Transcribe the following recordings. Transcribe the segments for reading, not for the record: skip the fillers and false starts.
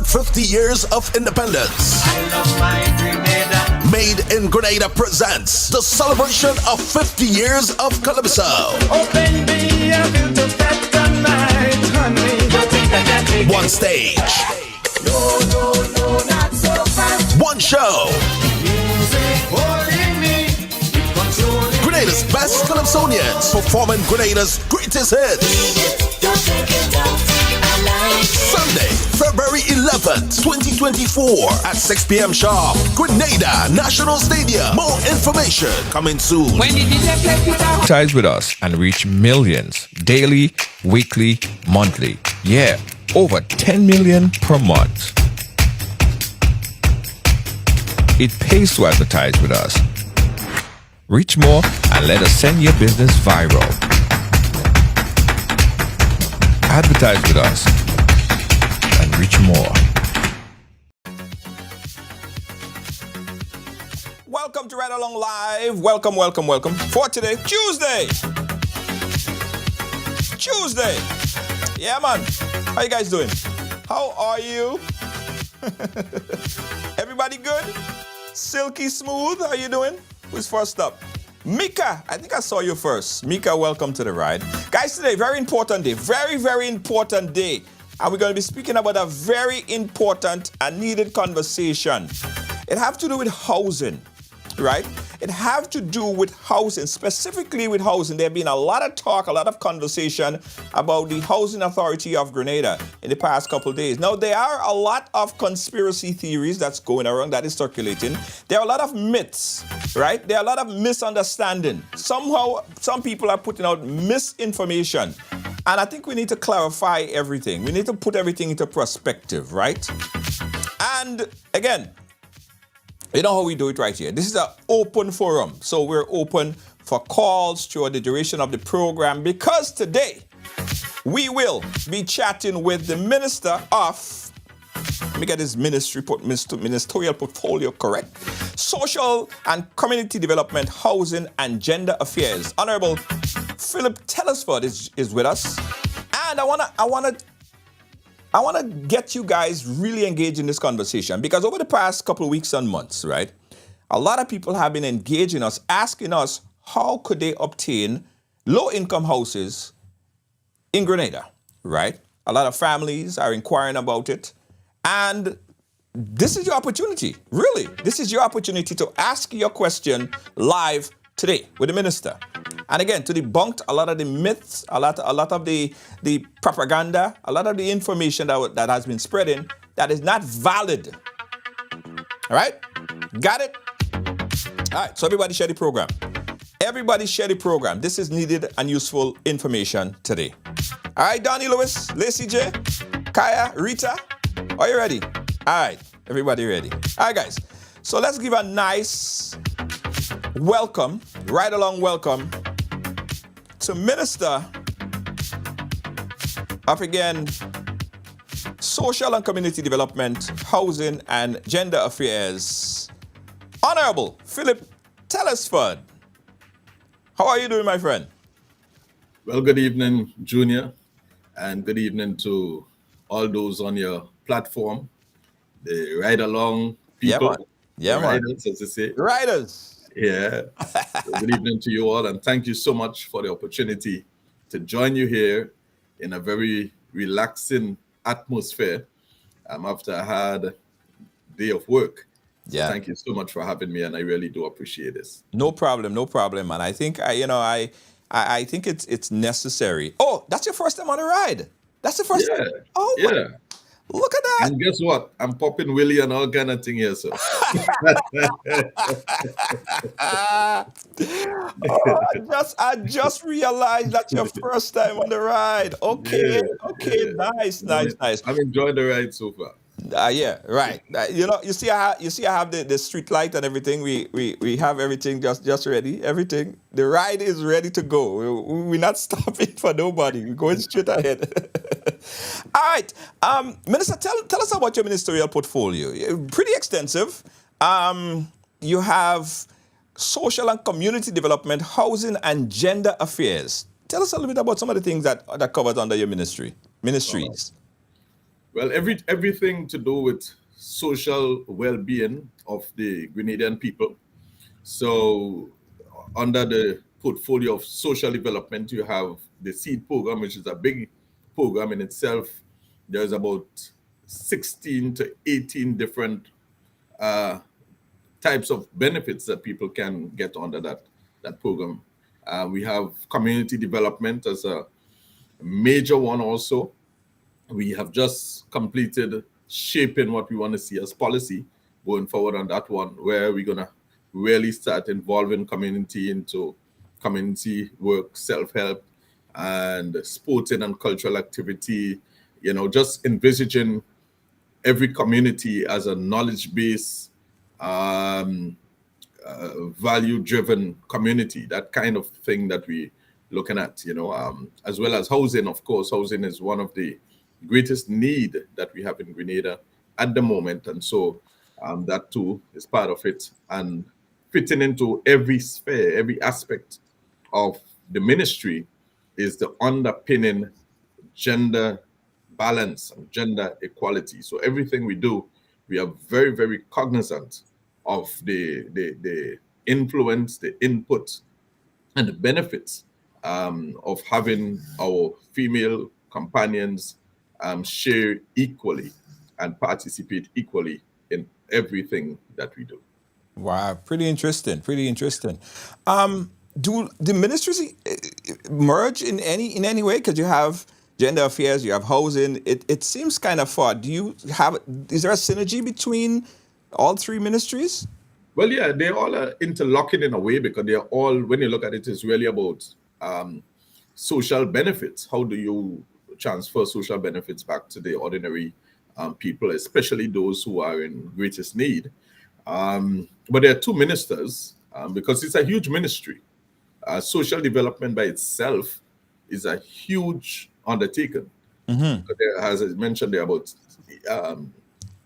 50 years of independence. I love my Grenada. Made in Grenada presents the celebration of 50 years of Calypso. Open me a little better night, honey. You think I can take One stage. No, not so fast. One show. Music holding me, controlling. Grenada's best Calypsonians performing Grenada's greatest hits. Don't take it out. I like it. Sunday, February 11th, 2024 at 6 p.m. sharp. Grenada National Stadium. More information coming soon. When the DJ play guitar. Advertise with us and reach millions daily, weekly, monthly. Yeah, over 10 million per month. It pays to advertise with us. Reach more and let us send your business viral. Advertise with us and reach more. Welcome to Ridealong Live. Welcome. For today, Tuesday. Yeah, man. How you guys doing? How are you? Everybody good? Silky smooth? How you doing? Who's first up? Mika, I think I saw you first. Mika, welcome to the ride. Guys, today, very important day. Very important day. And we're going to be speaking about a very important and needed conversation. It has to do with housing, right? It has to do with housing, specifically with housing. There have been a lot of talk, a lot of conversation about the Housing Authority of Grenada in the past couple of days. Now, there are a lot of conspiracy theories that's going around, that is circulating. There are a lot of myths, right? There are a lot of misunderstanding. Somehow, some people are putting out misinformation. And I think we need to clarify everything. We need to put everything into perspective, right? And again, you know how we do it right here. This is an open forum. So we're open for calls throughout the duration of the program because today we will be chatting with the Minister of, let me get his ministerial portfolio correct, Social and Community Development, Housing and Gender Affairs. Honorable Philip Telesford is with us. And I want to get you guys really engaged in this conversation because over the past couple of weeks and months, right, a lot of people have been engaging us, asking us how could they obtain low-income houses in Grenada, right? A lot of families are inquiring about it. And this is your opportunity, really. This is your opportunity to ask your question live today with the minister. And again, to debunk a lot of the myths, a lot of the propaganda, a lot of the information that has been spreading that is not valid. All right? Got it? All right, so everybody share the program. Everybody share the program. This is needed and useful information today. All right, Donnie Lewis, Lacey J, Kaya, Rita, are you ready? All right, everybody ready. All right, guys. So let's give a nice welcome, ride-along welcome to Minister of, again, Social and Community Development, Housing and Gender Affairs, Honorable Philip Telesford. How are you doing, my friend? Well, good evening, Junior, and good evening to all those on your platform, the ride-along people. Yeah, man. Riders, as they say. Riders. Yeah. So good evening to you all, and thank you so much for the opportunity to join you here in a very relaxing atmosphere after I had a day of work. Yeah. So thank you so much for having me, and I really do appreciate this. No problem. And I think I think it's necessary. Oh, that's your first time on a ride. That's the first time. Oh, yeah. Look at that. And guess what? I'm popping Willie and all kind of thing here, so. I just realized that's your first time on the ride. Okay, nice. I'm enjoying the ride so far. Yeah, right. You see, I have the street light and everything. We have everything just ready. Everything. The ride is ready to go. We're not stopping for nobody. We're going straight ahead. All right, Minister, tell us about your ministerial portfolio. Pretty extensive. You have social and community development, housing and gender affairs. Tell us a little bit about some of the things that covers under your ministries. Well, everything to do with social well-being of the Grenadian people. So, under the portfolio of social development, you have the seed program, which is a big program in itself. There's about 16 to 18 different uh, types of benefits that people can get under that program. We have community development as a major one also. We have just completed shaping what we want to see as policy going forward on that one, where we're going to really start involving community into community work, self-help, and sporting and cultural activity, just envisaging every community as a knowledge base, um, value driven community, that kind of thing that we looking at, as well as housing. Of course, housing is one of the greatest need that we have in Grenada at the moment. And so that too is part of it, and fitting into every sphere, every aspect of the ministry is the underpinning gender balance and gender equality. So everything we do, we are very, very cognizant of the influence, the input, and the benefits of having our female companions share equally and participate equally in everything that we do. Wow, pretty interesting. Pretty interesting. Do the ministries merge in any way? Because you have gender affairs, you have housing. It seems kind of far. Do you have? Is there a synergy between all three ministries? Well, yeah, they all are interlocking in a way, because they're all, when you look at it, it's really about social benefits. How do you transfer social benefits back to the ordinary people, especially those who are in greatest need? But there are two ministers, because it's a huge ministry. Social development by itself is a huge undertaking. There, as I mentioned, there are about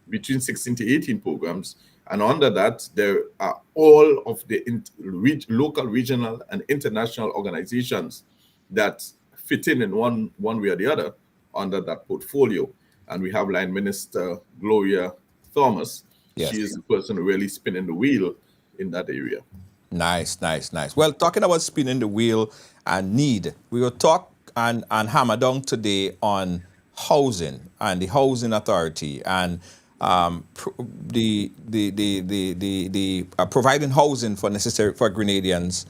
between 16 to 18 programs. And under that, there are all of the local, regional, and international organizations that fit in one way or the other under that portfolio. And we have Line Minister Gloria Thomas. Yes. She is the person really spinning the wheel in that area. Nice, nice, nice. Well, talking about spinning the wheel and need, we will talk and hammer down today on housing and the housing authority and providing housing for Grenadians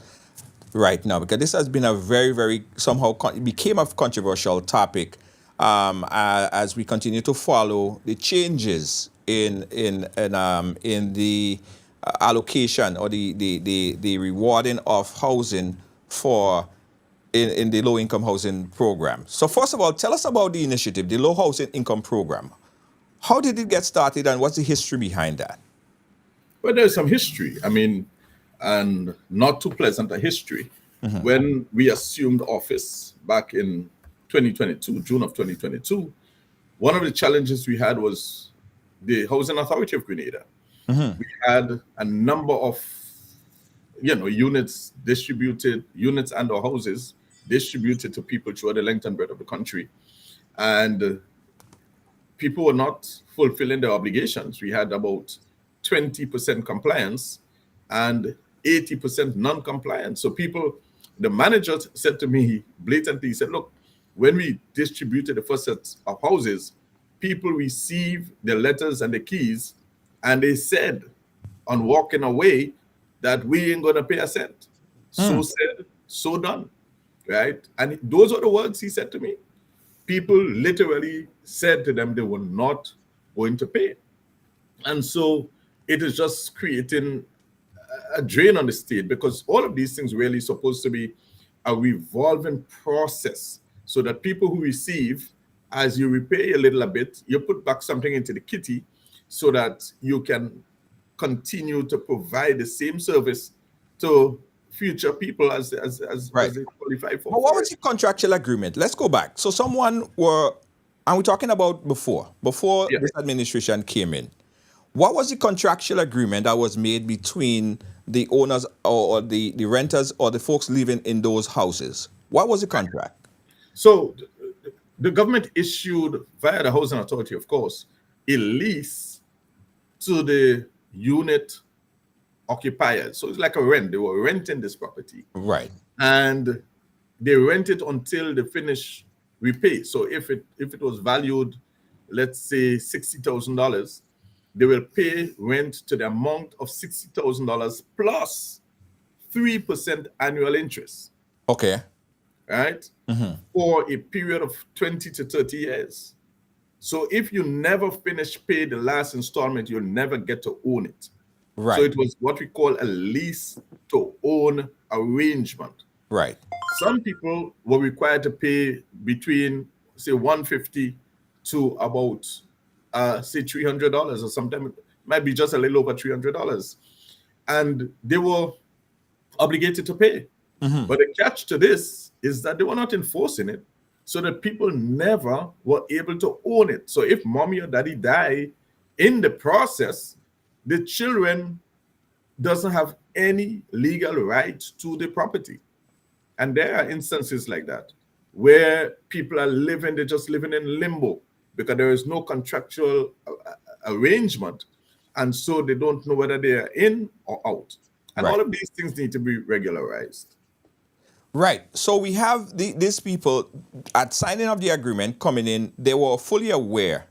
right now, because this has been a very, very it became a controversial topic as we continue to follow the changes in the allocation or the rewarding of housing for in the low income housing program. So first of all, tell us about the initiative, the low housing income program. How did it get started, and what's the history behind that? Well, there's some history. I mean, and not too pleasant a history. When we assumed office back in 2022, June of 2022, one of the challenges we had was the Housing Authority of Grenada. We had a number of, units and or houses distributed to people throughout the length and breadth of the country. And people were not fulfilling their obligations. We had about 20% compliance and 80% non-compliance. So the manager said to me blatantly, he said, look, when we distributed the first set of houses, people received the letters and the keys, and they said on walking away that we ain't gonna pay a cent. So said, so done, right? And those are the words he said to me. People literally said to them they were not going to pay. And so it is just creating a drain on the state, because all of these things really supposed to be a revolving process, so that people who receive, as you repay a little bit, you put back something into the kitty so that you can continue to provide the same service to future people as Right. they qualify for. But what was the contractual agreement? Let's go back. So and we're talking about before Yeah. this administration came in. What was the contractual agreement that was made between the owners or the renters or the folks living in those houses? What was the contract? So the government issued, via the Housing Authority, of course, a lease to the unit occupiers. So it's like a rent. They were renting this property. Right. And they rent it until they finish repay. So if it was valued, let's say $60,000, they will pay rent to the amount of $60,000 plus 3% annual interest. Okay. Right? For a period of 20 to 30 years. So if you never finish pay the last installment, you'll never get to own it. Right. So it was what we call a lease to own arrangement. Right. Some people were required to pay between, say, $150 to about, say, $300, or sometimes it might be just a little over $300. And they were obligated to pay. But the catch to this is that they were not enforcing it, so that people never were able to own it. So if mommy or daddy die in the process, the children doesn't have any legal right to the property. And there are instances like that where people are living, they're just living in limbo because there is no contractual arrangement. And so they don't know whether they are in or out. And all of these things need to be regularized. Right. So we have these people at signing of the agreement coming in, they were fully aware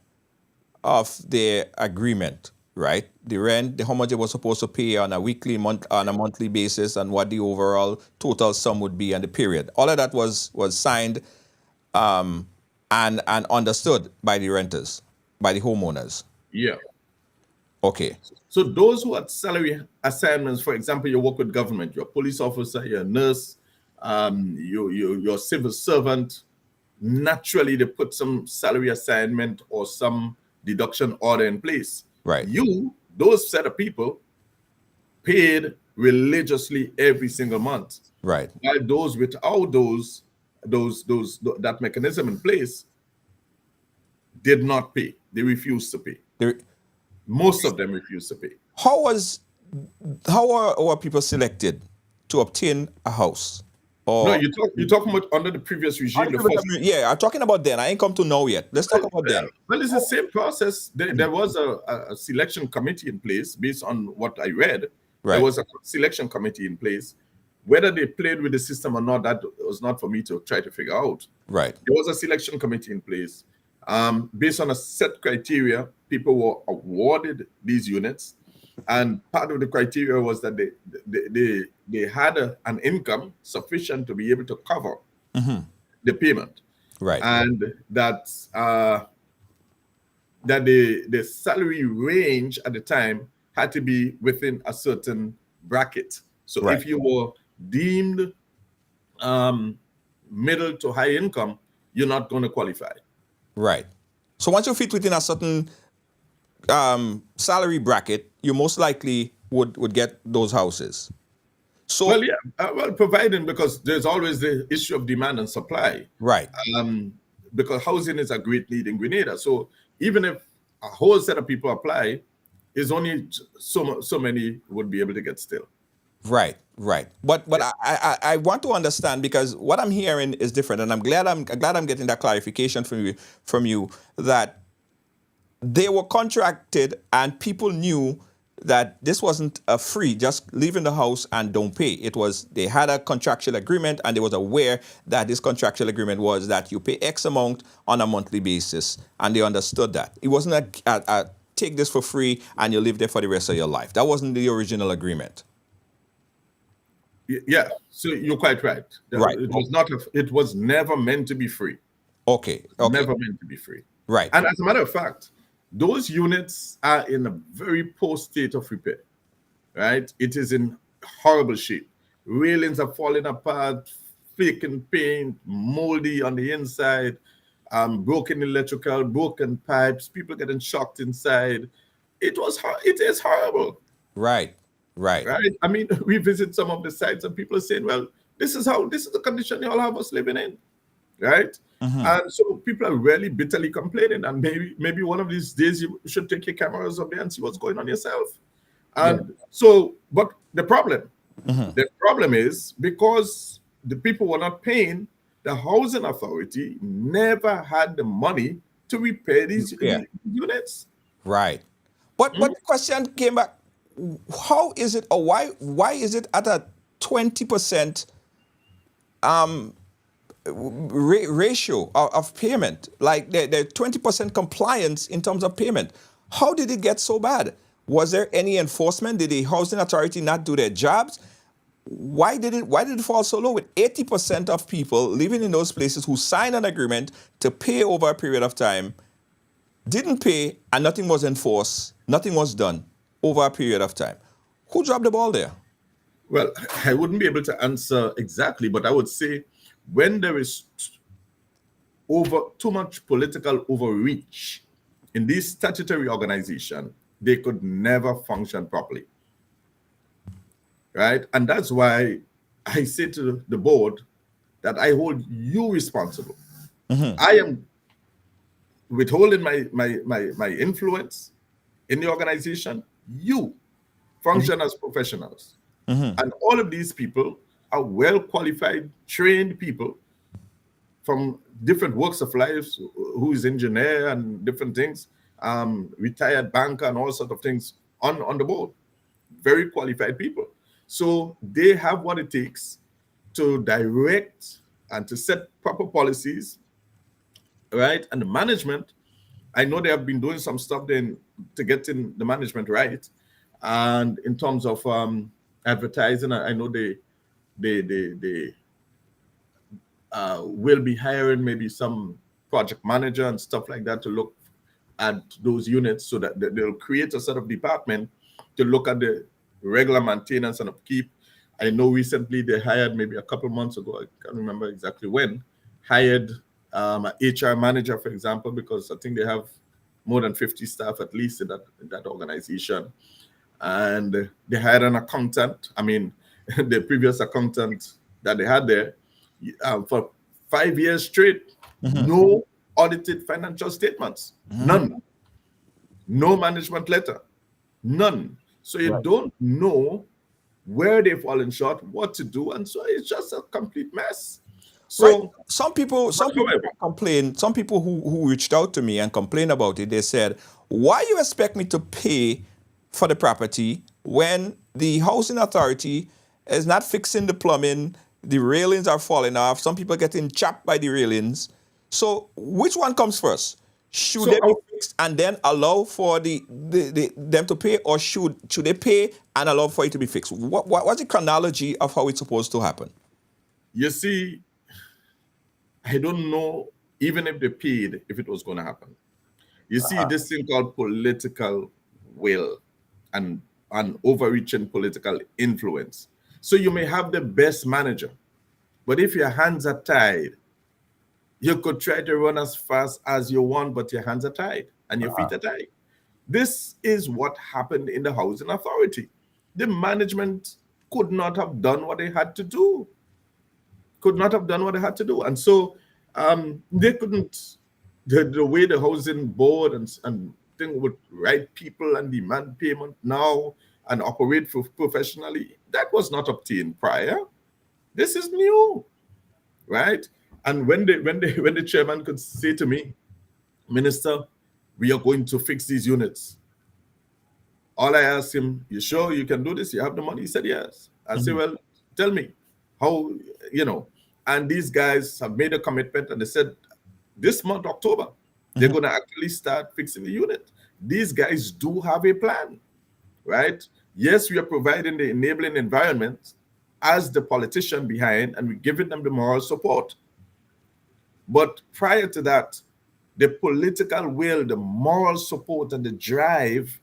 of their agreement, right? The rent, how much they were supposed to pay on a monthly basis, and what the overall total sum would be, and the period. All of that was signed and understood by the renters, by the homeowners. Yeah. Okay. So those who had salary assignments, for example, you work with government, you're a police officer, you're a nurse, you're a civil servant, naturally they put some salary assignment or some deduction order in place. Right. Those set of people, paid religiously every single month. Right. While those without that mechanism in place did not pay. They refused to pay. Most of them refused to pay. How are our people selected to obtain a house? No, you're talking about under the previous regime. Yeah, I'm talking about then. I ain't come to know yet. Let's talk about then. Well, it's the same process. There was a selection committee in place based on what I read. Right. There was a selection committee in place. Whether they played with the system or not, that was not for me to try to figure out. Right. There was a selection committee in place. Based on a set criteria, people were awarded these units. And part of the criteria was that they had an income sufficient to be able to cover the payment. Right. And that the salary range at the time had to be within a certain bracket. So if you were deemed middle to high income, you're not going to qualify. Right. So once you fit within a certain salary bracket, you most likely would get those houses. So well, yeah, providing, because there's always the issue of demand and supply. Right. Because housing is a great need in Grenada. So even if a whole set of people apply, is only so many would be able to get still. Right. But I want to understand, because what I'm hearing is different, and I'm glad I'm getting that clarification from you that they were contracted and people knew that this wasn't a free, just leaving the house and don't pay. It was, they had a contractual agreement, and they was aware that this contractual agreement was that you pay X amount on a monthly basis, and they understood that. It wasn't a take this for free and you live there for the rest of your life. That wasn't the original agreement. Yeah, so you're quite right. Right. It was never meant to be free. Okay. Never meant to be free. Right. And as a matter of fact, those units are in a very poor state of repair, right? It is in horrible shape. Railings are falling apart, flaking paint, moldy on the inside, broken electrical, broken pipes, people getting shocked inside. It is horrible. Right. I mean, we visit some of the sites and people are saying, well, this is the condition you all have us living in, right? And so people are really bitterly complaining, and maybe one of these days you should take your cameras up there and see what's going on yourself. And so, but the problem is, because the people were not paying, the housing authority never had the money to repair these Yeah. units. Right. But the question came back, how is it, or why is it at a 20% ratio of payment, like the 20% compliance in terms of payment? How did it get so bad? Was there any enforcement? Did the housing authority not do their jobs? Why did it fall so low with 80% of people living in those places who signed an agreement to pay over a period of time, didn't pay, and nothing was enforced, nothing was done over a period of time? Who dropped the ball there? Well, I wouldn't be able to answer exactly, but I would say when there is too much political overreach in this statutory organization, they could never function properly. Right? And that's why I say to the board that I hold you responsible. I am withholding my influence in the organization. You function as professionals. And all of these people are well qualified, trained people from different walks of life, who is engineer and different things, retired banker and all sorts of things on the board. Very qualified people. So they have what it takes to direct and to set proper policies, right? And the management, I know they have been doing some stuff then to getting the management right. And in terms of advertising, I know they will be hiring maybe some project manager and stuff like that to look at those units, so that they'll create a sort of department to look at the regular maintenance and upkeep. I know recently they hired, maybe a couple months ago, I can't remember exactly when, hired an HR manager, for example, because I think they have more than 50 staff at least in that organization. And they hired an accountant. I mean, the previous accountant that they had there, for 5 years straight, no audited financial statements, none. No management letter, none. So you don't know where they've fallen short, what to do, and so it's just a complete mess. So Right. Some people complain. Some people who reached out to me and complained about it, they said, "Why you expect me to pay for the property when the housing authority is not fixing the plumbing? The railings are falling off. Some people getting chapped by the railings. So which one comes first? Should So they be fixed and then allow for them to pay, or should they pay and allow for it to be fixed? What's the chronology of how it's supposed to happen?" you see, I don't know even if they paid, if it was going to happen. You see, this thing called political will and overreaching political influence. So you may have the best manager, but if your hands are tied, you could try to run as fast as you want, but your hands are tied and your feet are tied. This is what happened in the housing authority. The management could not have done what they had to do. And so they couldn't, the way the housing board and thing would write people and demand payment now and operate professionally, that was not obtained prior. This is new, right? And when the chairman could say to me, "Minister, we are going to fix these units," all I asked him, "You sure you can do this? You have the money?" He said, "Yes." I said, "Well, tell me how, And these guys have made a commitment, and they said this month, October, they're going to actually start fixing the unit. These guys do have a plan, right? Yes, we are providing the enabling environment as the politician behind, and we're giving them the moral support. But prior to that, the political will, the moral support, and the drive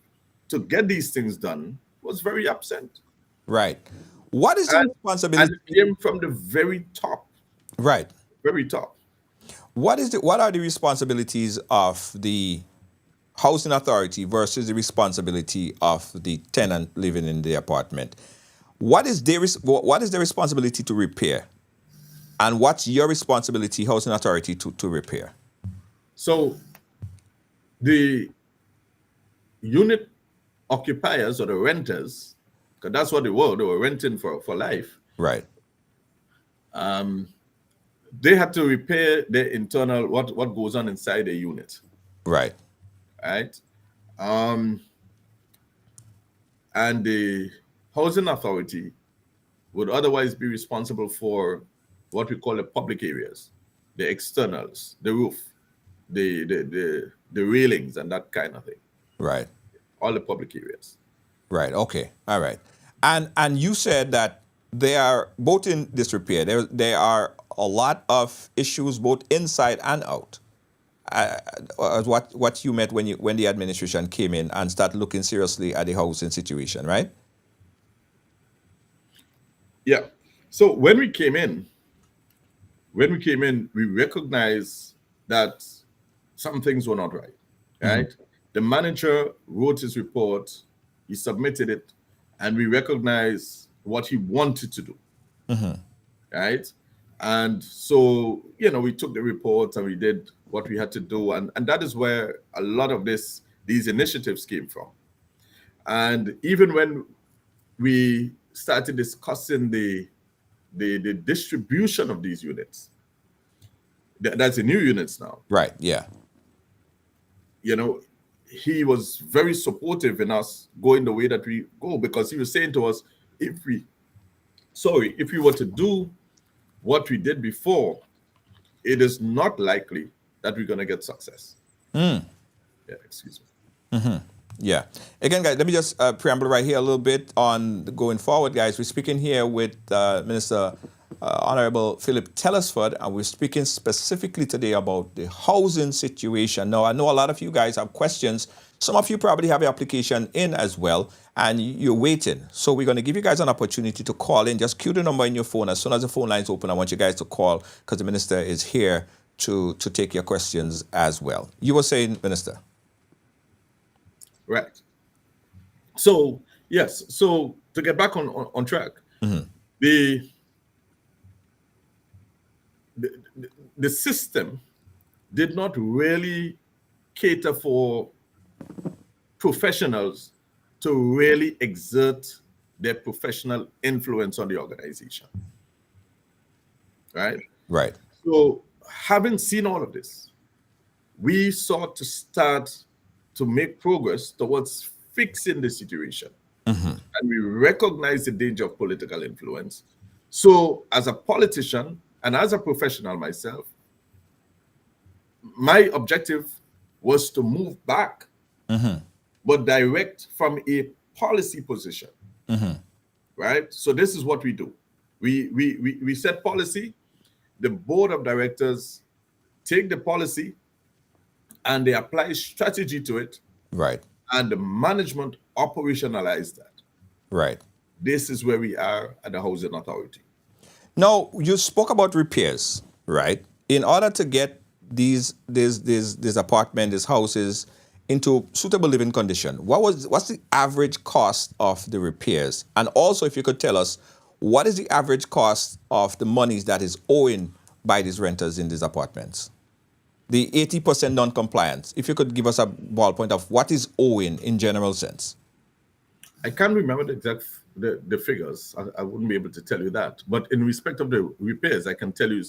to get these things done was very absent. Right. What is the responsibility? And it came from the very top. Right. Very top. What are the responsibilities of the housing authority versus the responsibility of the tenant living in the apartment? What is their responsibility to repair? And what's your responsibility, housing authority, to repair? So the unit occupiers or the renters, because that's what they were renting for life. Right. they had to repair their internal what goes on inside the unit, Right. right? And the housing authority would otherwise be responsible for what we call the public areas, the externals, the roof, the railings, and that kind of thing. Right. All the public areas. Right. Okay. All right. And you said that they are both in disrepair. There are a lot of issues both inside and out. What you meant when the administration came in and started looking seriously at the housing situation, right? Yeah. So when we came in, we recognized that some things were not right. Right. The manager wrote his report, he submitted it, and we recognized what he wanted to do. Right. And so, we took the report and we did what we had to do. And that is where a lot of these initiatives came from. And even when we started discussing the distribution of these units, that's the new units now. Right. Yeah. He was very supportive in us going the way that we go, because he was saying to us, if we were to do what we did before, it is not likely that we're going to get success. Yeah, excuse me. Yeah. Again, guys, let me just preamble right here a little bit on going forward, guys. We're speaking here with Minister Honorable Philip Telesford, and we're speaking specifically today about the housing situation. Now, I know a lot of you guys have questions. Some of you probably have your application in as well, and you're waiting. So we're going to give you guys an opportunity to call in. Just cue the number in your phone. As soon as the phone line's open, I want you guys to call, because the minister is here to take your questions as well. You were saying, Minister? Right. So, yes. So to get back on track, the system did not really cater for professionals to really exert their professional influence on the organization. Right? Right. So, having seen all of this, we sought to start to make progress towards fixing the situation. And we recognize the danger of political influence. So, as a politician and as a professional myself, my objective was to move back, but direct from a policy position. Right? So this is what we do. We set policy, the board of directors take the policy and they apply strategy to it. Right. And the management operationalize that. Right. This is where we are at the Housing Authority. Now, you spoke about repairs, right? In order to get these apartments, these houses into suitable living condition, what's the average cost of the repairs? And also, if you could tell us, what is the average cost of the monies that is owing by these renters in these apartments? The 80% non-compliance. If you could give us a ballpoint of what is owing in general sense. I can't remember the exact the figures. I wouldn't be able to tell you that. But in respect of the repairs, I can tell you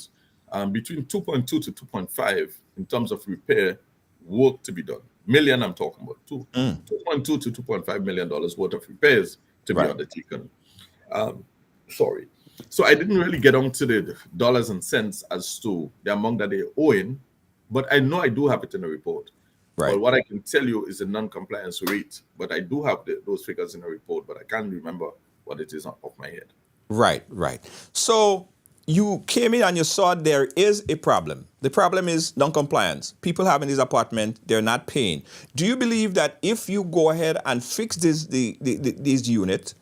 between 2.2 to 2.5 in terms of repair work to be done. Million, I'm talking about 2.2 to 2.5 million dollars worth of repairs to be undertaken. Sorry. So I didn't really get onto the dollars and cents as to the amount that they're owing, but I know I do have it in the report. Right. But what I can tell you is the non-compliance rate. But I do have those figures in the report, but I can't remember what it is off my head. Right, right. So you came in and you saw there is a problem. The problem is non-compliance. People have in this apartment, they're not paying. Do you believe that if you go ahead and fix these units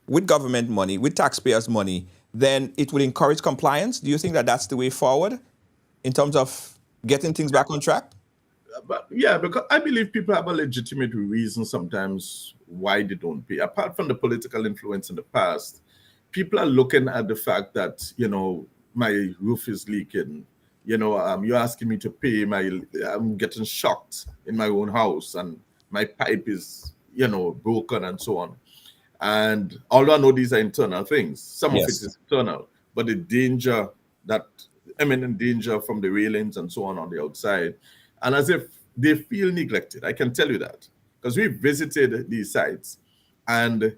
with government money, with taxpayers' money, then it will encourage compliance? Do you think that that's the way forward in terms of getting things back on track? But yeah, because I believe people have a legitimate reason sometimes why they don't pay. Apart from the political influence in the past, people are looking at the fact that, my roof is leaking. You're asking me to pay. I'm getting shocked in my own house and my pipe is, broken and so on. And although I know these are internal things, some of it is internal, but the danger that imminent danger from the railings and so on the outside, and as if they feel neglected. I can tell you that because we visited these sites, and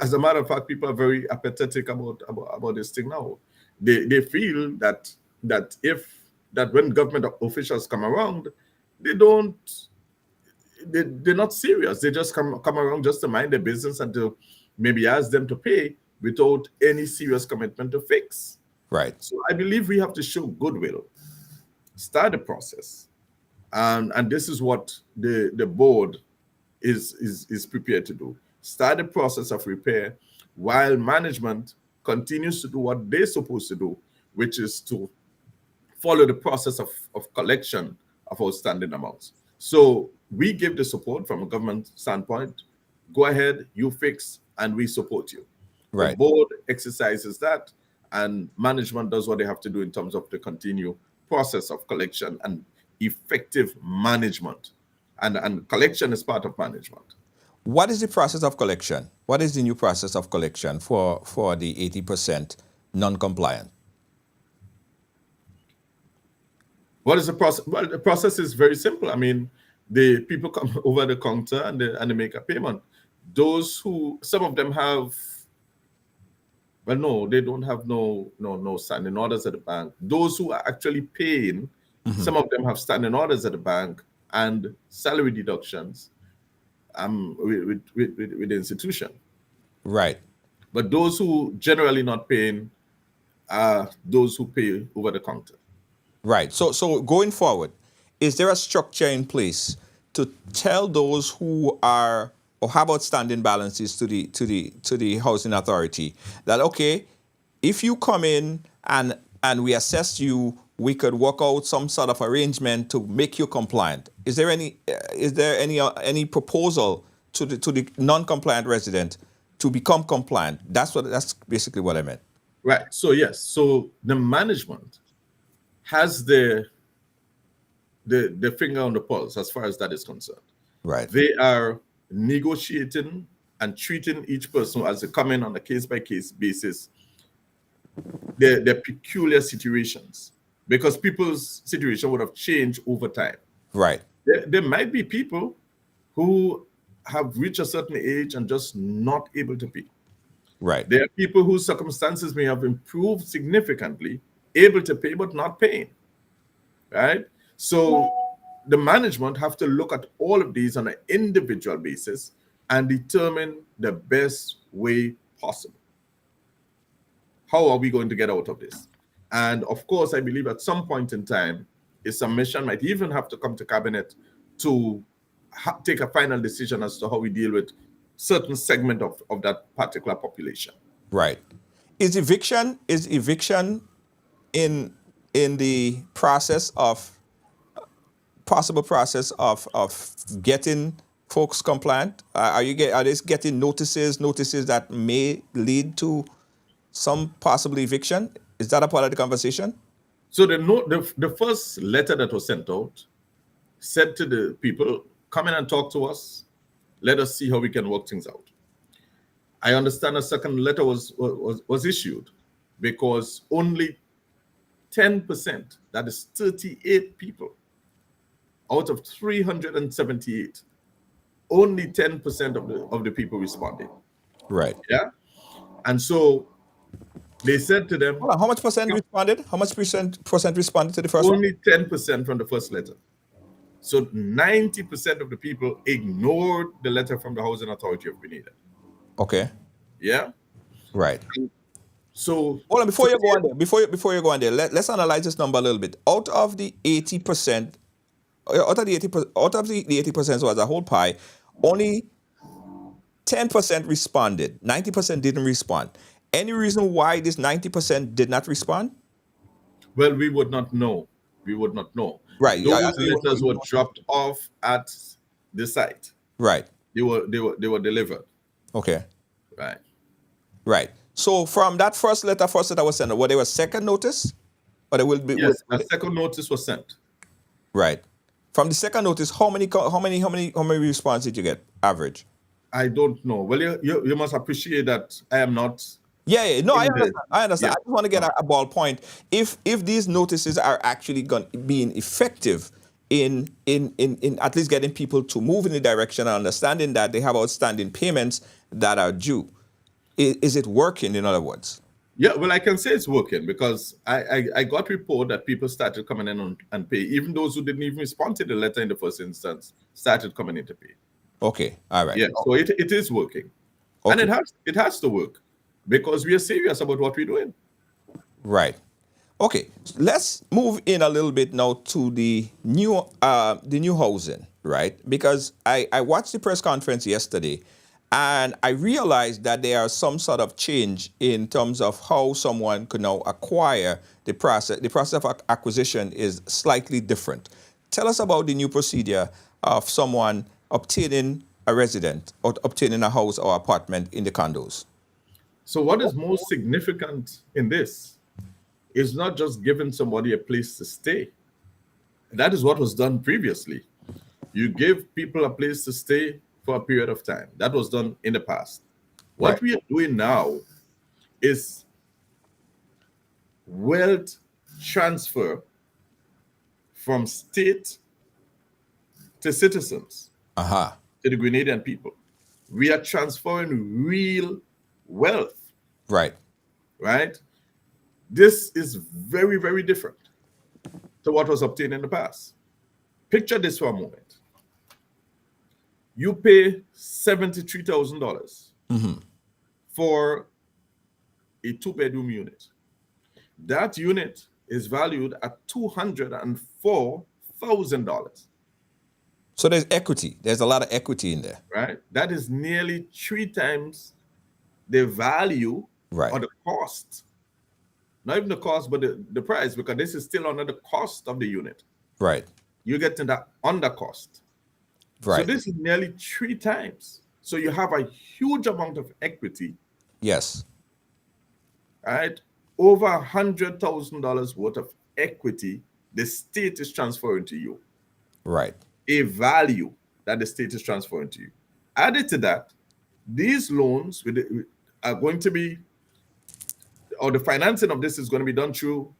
as a matter of fact, people are very apathetic about this thing now. They feel that when government officials come around, they don't they're not serious. They just come around just to mind their business and to maybe ask them to pay without any serious commitment to fix. Right. So I believe we have to show goodwill, start the process, and this is what the board is prepared to do. Start the process of repair while management continues to do what they're supposed to do, which is to follow the process of collection of outstanding amounts. So we give the support from a government standpoint. Go ahead, you fix, and we support you. Right. The board exercises that, and management does what they have to do in terms of the continued process of collection and effective management. And collection is part of management. What is the process of collection? What is the new process of collection for the 80% non-compliant? What is the process? Well, the process is very simple. I mean, the people come over the counter and they make a payment. Those who, some of them have, well, no, they don't have no standing orders at the bank. Those who are actually paying, some of them have standing orders at the bank and salary deductions with the institution. Right. But those who generally not paying are those who pay over the counter. Right. So going forward, is there a structure in place to tell those who are or have outstanding balances to the housing authority that, okay, if you come in and we assess you, we could work out some sort of arrangement to make you compliant? Is there any proposal to the non-compliant resident to become compliant? That's basically what I meant. Right. So yes. So the management has the finger on the pulse as far as that is concerned. Right. They are negotiating and treating each person as they come in on a case-by-case basis. Their peculiar situations, because people's situation would have changed over time. Right. There might be people who have reached a certain age and just not able to pay. Right. There are people whose circumstances may have improved significantly, able to pay but not paying. Right? So the management have to look at all of these on an individual basis and determine the best way possible. How are we going to get out of this? And of course, I believe at some point in time, a submission might even have to come to cabinet to take a final decision as to how we deal with certain segment of that particular population. Right. Is eviction in the process of possible process of getting folks compliant? Are they getting notices that may lead to some possible eviction? Is that a part of the conversation? So the first letter that was sent out said to the people, come in and talk to us. Let us see how we can work things out. I understand a second letter was issued because only 10%, that is 38 people out of 378, only 10% of the people responded. Right. Yeah. And so they said to them, hold on, how much percent responded? How much percent responded to the first one? only 10% from the first letter. So 90% of the people ignored the letter from the Housing Authority of Grenada. Okay. Yeah. Right. So hold on, before you go on there, let's analyze this number a little bit. Out of the 80%, out of the 80%, so as a whole pie, only 10% responded. 90% didn't respond. Any reason why this 90% did not respond? Well, we would not know. We would not know. Right. Those letters were dropped off at the site. Right. They were delivered. Okay. Right. Right. So from that first letter was sent, were there a second notice? Or there will be? Yes, a second notice was sent. Right. From the second notice, how many responses did you get? Average. I don't know. Well, you must appreciate that I am not Yeah, no, I in the understand. I understand. yeah. I just want to get a ballpoint. If these notices are actually going being effective in at least getting people to move in the direction and understanding that they have outstanding payments that are due, is it working? In other words, Yeah, well, I can say it's working because I got report that people started coming in and pay. Even those who didn't even respond to the letter in the first instance started coming in to pay. okay, all right, Yeah, so it is working. And okay, it has to work because we are serious about what we're doing. right. Okay, so let's move in a little bit now to the new housing, right? Because I watched the press conference yesterday, and I realized that there are some sort of change in terms of how someone could now acquire the process. The process of acquisition is slightly different. Tell us about the new procedure of someone obtaining a resident or obtaining a house or apartment in the condos. So what is most significant in this is not just giving somebody a place to stay. That is what was done previously. You give people a place to stay for a period of time. That was done in the past. Right. What we are doing now is wealth transfer from state to citizens, Aha. to the Grenadian people. We are transferring real wealth, Right. right? This is very, very different to what was obtained in the past. Picture this for a moment. You pay $73,000 for a two-bedroom unit. That unit is valued at $204,000, So there's equity. There's a lot of equity in there. right? That is nearly 3 times the value Right. or the cost. Not even the cost, but the price, because this is still under the cost of the unit. Right. You get to the under cost. So Right. this is nearly 3 times. So you have a huge amount of equity, Yes. right? Over $100,000 worth of equity the state is transferring to you. Right. A value that the state is transferring to you. Added to that, these loans are going to be, or the financing of this is going to be done through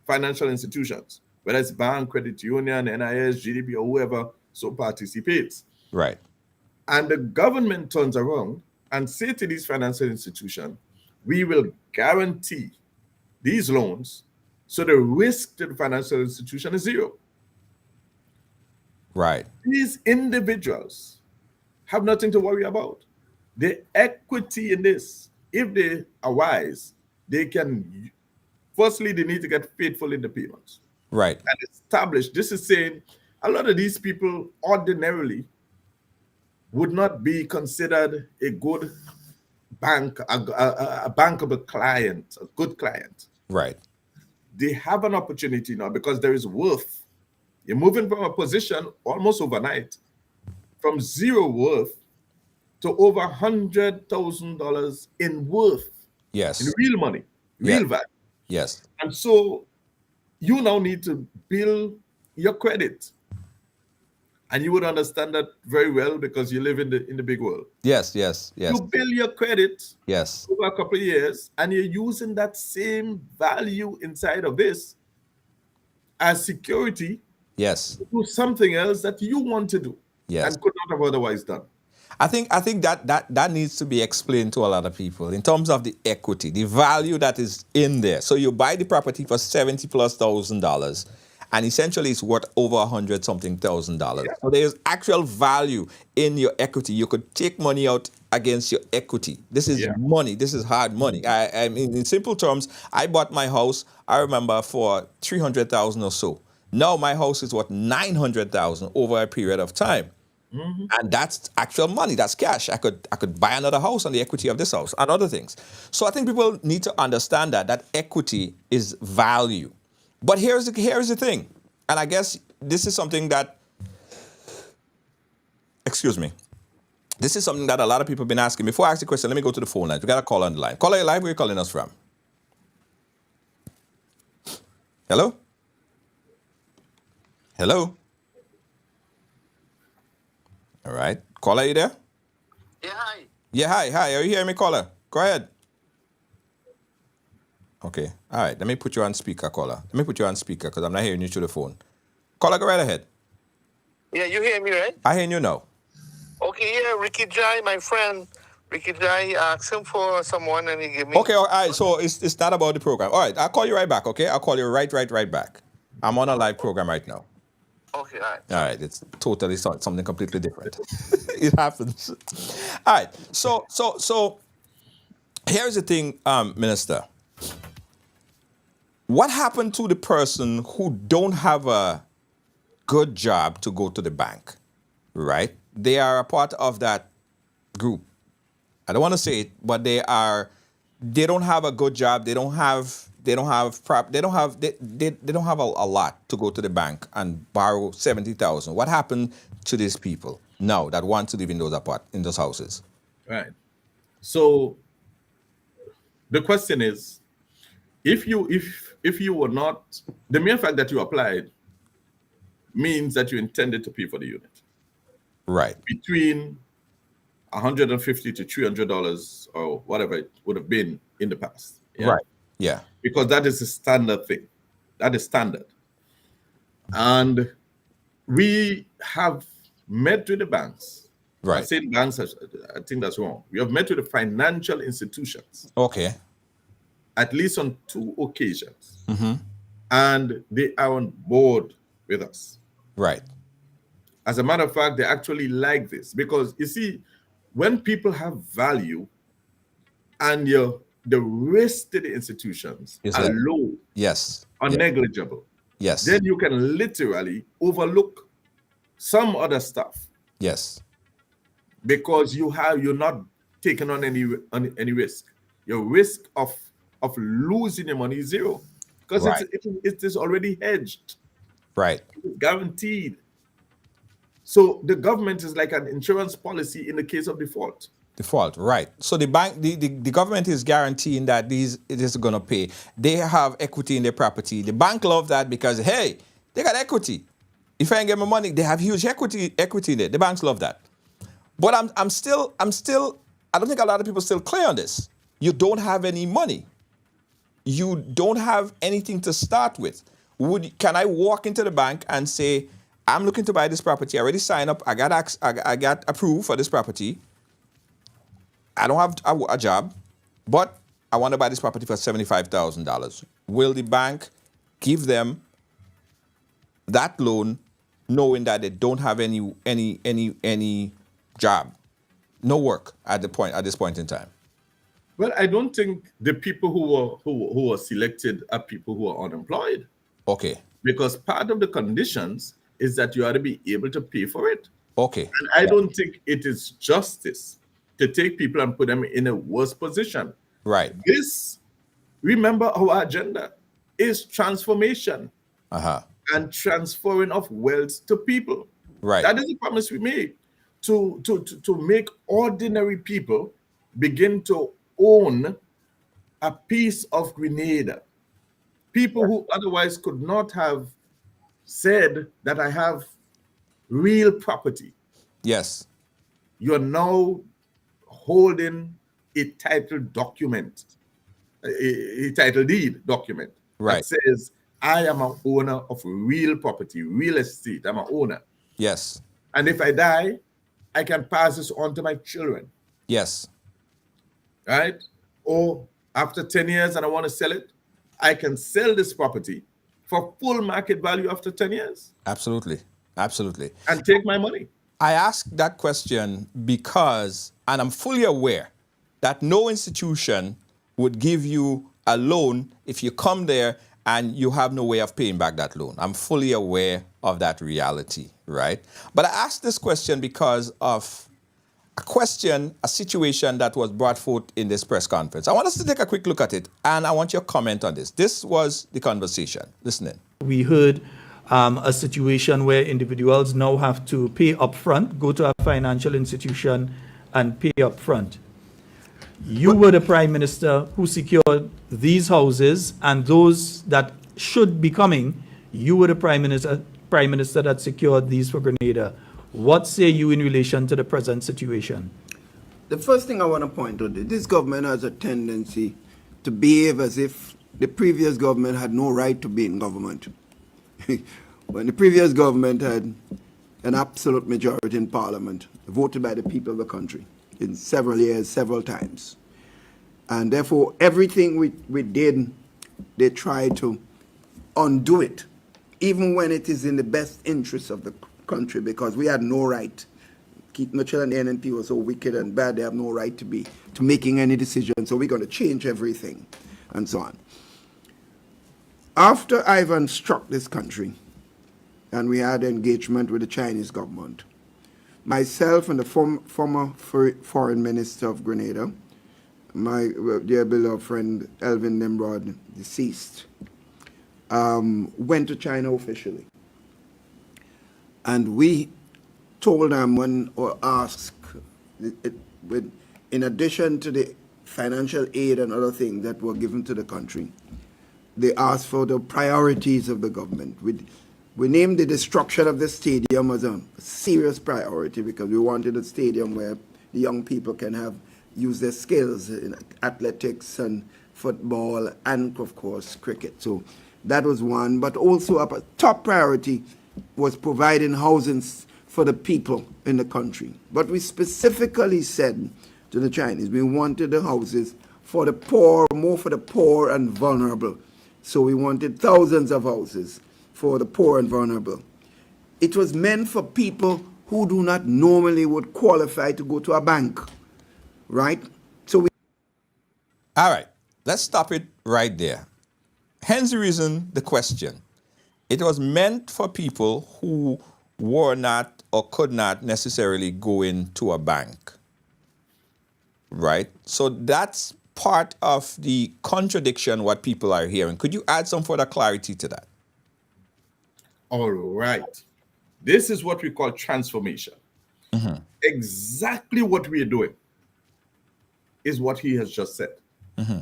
financial institutions, whether it's bank, credit union, NIS, GDP, or whoever so participates. Right. And the government turns around and say to these financial institutions, we will guarantee these loans, so the risk to the financial institution is zero. Right. These individuals have nothing to worry about. The equity in this, if they are wise, they can, firstly, they need to get faithful in the payments Right. and establish. This is saying a lot of these people ordinarily would not be considered a good bank, a bankable client, a good client. Right. They have an opportunity now because there is worth. You're moving from a position almost overnight from zero worth to over $100,000 in worth, in Yes. real money, Yeah. real value. Yes. And so you now need to build your credit. And you would understand that very well because you live in the big world. Yes. Yes. Yes. You build your credit Yes. over a couple of years, and you're using that same value inside of this as security Yes. to do something else that you want to do Yes. and could not have otherwise done. I think that needs to be explained to a lot of people in terms of the equity, the value that is in there. So you buy the property for $70,000+, and essentially it's worth over $100,000. Yeah. So there's actual value in your equity. You could take money out against your equity. This is Yeah. money. This is hard money. I mean, in simple terms, I bought my house, I remember, for $300,000 or so. Now my house is worth $900,000 over a period of time. And that's actual money. That's cash. I could buy another house on the equity of this house and other things. So I think people need to understand that equity is value. But here's the thing, and I guess this is something that, excuse me, this is something that a lot of people have been asking. Before I ask the question, let me go to the phone line. We got a call on the line. Caller, you live. Where are you calling us from? Hello? Hello? All right. Caller, you there? Yeah, hi. Yeah, hi. Are you hearing me, caller? Go ahead. Okay. All right. Let me put you on speaker, caller. Let me put you on speaker because I'm not hearing you through the phone. Caller, go right ahead. Yeah, you hear me, right? I hear you now. Okay, yeah, Ricky Jai, my friend. Ricky Jai asked him for someone and he gave me. Okay, all right. So it's not about the program. All right. I'll call you right back, okay? I'll call you right back. I'm on a live program right now. Okay, all right. All right. It's totally something completely different. It happens. All right. So here's the thing, Minister. What happened to the person who don't have a good job to go to the bank, right? They are a part of that group. I don't want to say it, but they don't have a good job. They don't have a lot to go to the bank and borrow 70,000. What happened to these people now that want to live in those houses? Right. So the question is, if you were not, the mere fact that you applied means that you intended to pay for the unit. Right. Between $150 to $300 or whatever it would have been in the past. Yeah? Right. Yeah. Because that is a standard thing. That is standard. And we have met with the banks. Right. I say banks, I think that's wrong. We have met with the financial institutions. Okay. At least on 2 occasions. Mm-hmm. And they are on board with us. Right. As a matter of fact, they actually like this because you see, when people have value and the risk to the institutions are low, yes, or negligible, yes, then you can literally overlook some other stuff. Yes. Because you're not taking on any risk. Your risk of losing your money is zero. Because right. it is already hedged. Right. It's guaranteed. So the government is like an insurance policy in the case of default. Default, right. So the bank, the government is guaranteeing that it is going to pay. They have equity in their property. The bank love that because, hey, they got equity. If I ain't get my money, they have huge equity in it. The banks love that. But I'm still, I don't think a lot of people still clear on this. You don't have any money. You don't have anything to start with. Can I walk into the bank and say, I'm looking to buy this property. I already signed up. I got approved for this property. I don't have a job, but I want to buy this property for $75,000. Will the bank give them that loan, knowing that they don't have any job, no work at this point in time? Well, I don't think the people who were selected are people who are unemployed. Okay. Because part of the conditions is that you ought to be able to pay for it. Okay. And I don't think it is justice to take people and put them in a worse position. Right. Remember our agenda is transformation and transferring of wealth to people. Right. That is a promise we made to make ordinary people begin to own a piece of Grenada. People who otherwise could not have said that I have real property. Yes. You're now holding a title document, a title deed document that says, I am an owner of real property, real estate. I'm an owner. Yes. And if I die, I can pass this on to my children. Yes. Right? Or after 10 years and I want to sell it, I can sell this property for full market value after 10 years. Absolutely. Absolutely. And take my money. I ask that question because, and I'm fully aware that no institution would give you a loan if you come there and you have no way of paying back that loan. I'm fully aware of that reality, right? But I ask this question because of a situation that was brought forth in this press conference. I want us to take a quick look at it, and I want your comment on this. This was the conversation. Listening. We heard a situation where individuals now have to pay up front, go to a financial institution and pay up front. You were the Prime Minister who secured these houses, and those that should be coming, you were the Prime Minister that secured these for Grenada. What say you in relation to the present situation? The first thing I want to point out is this government has a tendency to behave as if the previous government had no right to be in government. When the previous government had an absolute majority in parliament, voted by the people of the country in several years, several times. And therefore, everything we did, they tried to undo it, even when it is in the best interest of the country, because we had no right. Keith Mitchell and the NNP were so wicked and bad, they have no right to making any decision, so we're going to change everything, and so on. After Ivan struck this country, and we had engagement with the Chinese government, myself and the former foreign minister of Grenada, my dear beloved friend Elvin Nimrod, deceased, went to China officially. And we told them or asked, in addition to the financial aid and other things that were given to the country, they asked for the priorities of the government. We named the destruction of the stadium as a serious priority because we wanted a stadium where the young people can use their skills in athletics and football and, of course, cricket. So that was one. But also a top priority was providing housing for the people in the country. But we specifically said to the Chinese, we wanted the houses for the poor, more for the poor and vulnerable. So we wanted thousands of houses for the poor and vulnerable. It was meant for people who do not normally would qualify to go to a bank, right? So we... All right, let's stop it right there. Hence the reason, the question. It was meant for people who were not or could not necessarily go into a bank, right? So that's part of the contradiction what people are hearing. Could you add some further clarity to that? All right. This is what we call transformation. Mm-hmm. Exactly what we are doing is what he has just said. Mm-hmm.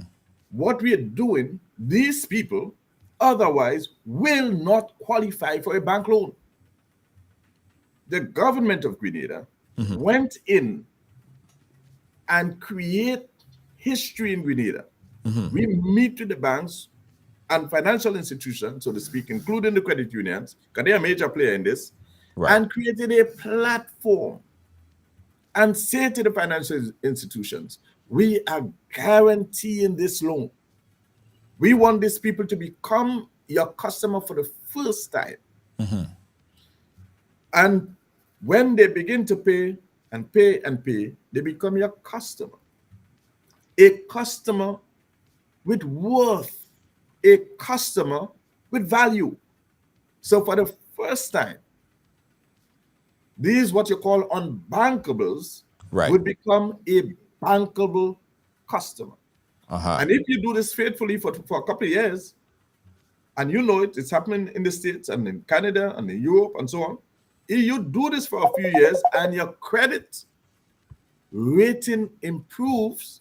What we are doing, these people otherwise will not qualify for a bank loan. The government of Grenada went in and create history in Grenada. We meet with the banks and financial institutions, so to speak, including the credit unions, because they're a major player in this, and created a platform and say to the financial institutions, we are guaranteeing this loan. We want these people to become your customer for the first time. And when they begin to pay and pay and pay, they become your customer. A customer with worth, a customer with value. So for the first time, these what you call unbankables would become a bankable customer. And if you do this faithfully for a couple of years, and you know it's happening in the States and in Canada and in Europe and so on, if you do this for a few years and your credit rating improves,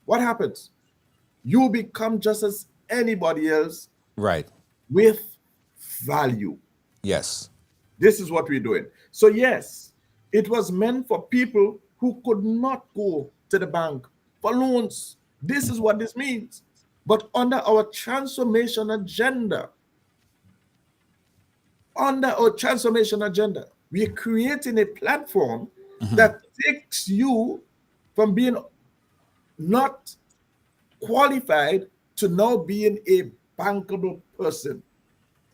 what happens? You become just as anybody else, with value. Yes. This is what we're doing. So yes, it was meant for people who could not go to the bank for loans. This is what this means. But under our transformation agenda, we are creating a platform that takes you from being not qualified to now being a bankable person.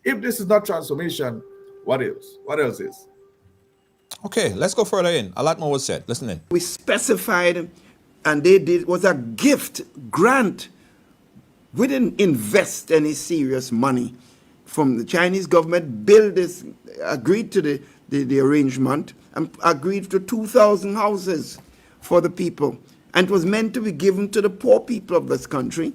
If this is not transformation, what else? What else is? Okay, let's go further in. A lot more was said. Listen in. We specified, and they did, was a gift, grant. We didn't invest any serious money from the Chinese government, build this, agreed to the arrangement, and agreed to 2,000 houses for the people. And it was meant to be given to the poor people of this country.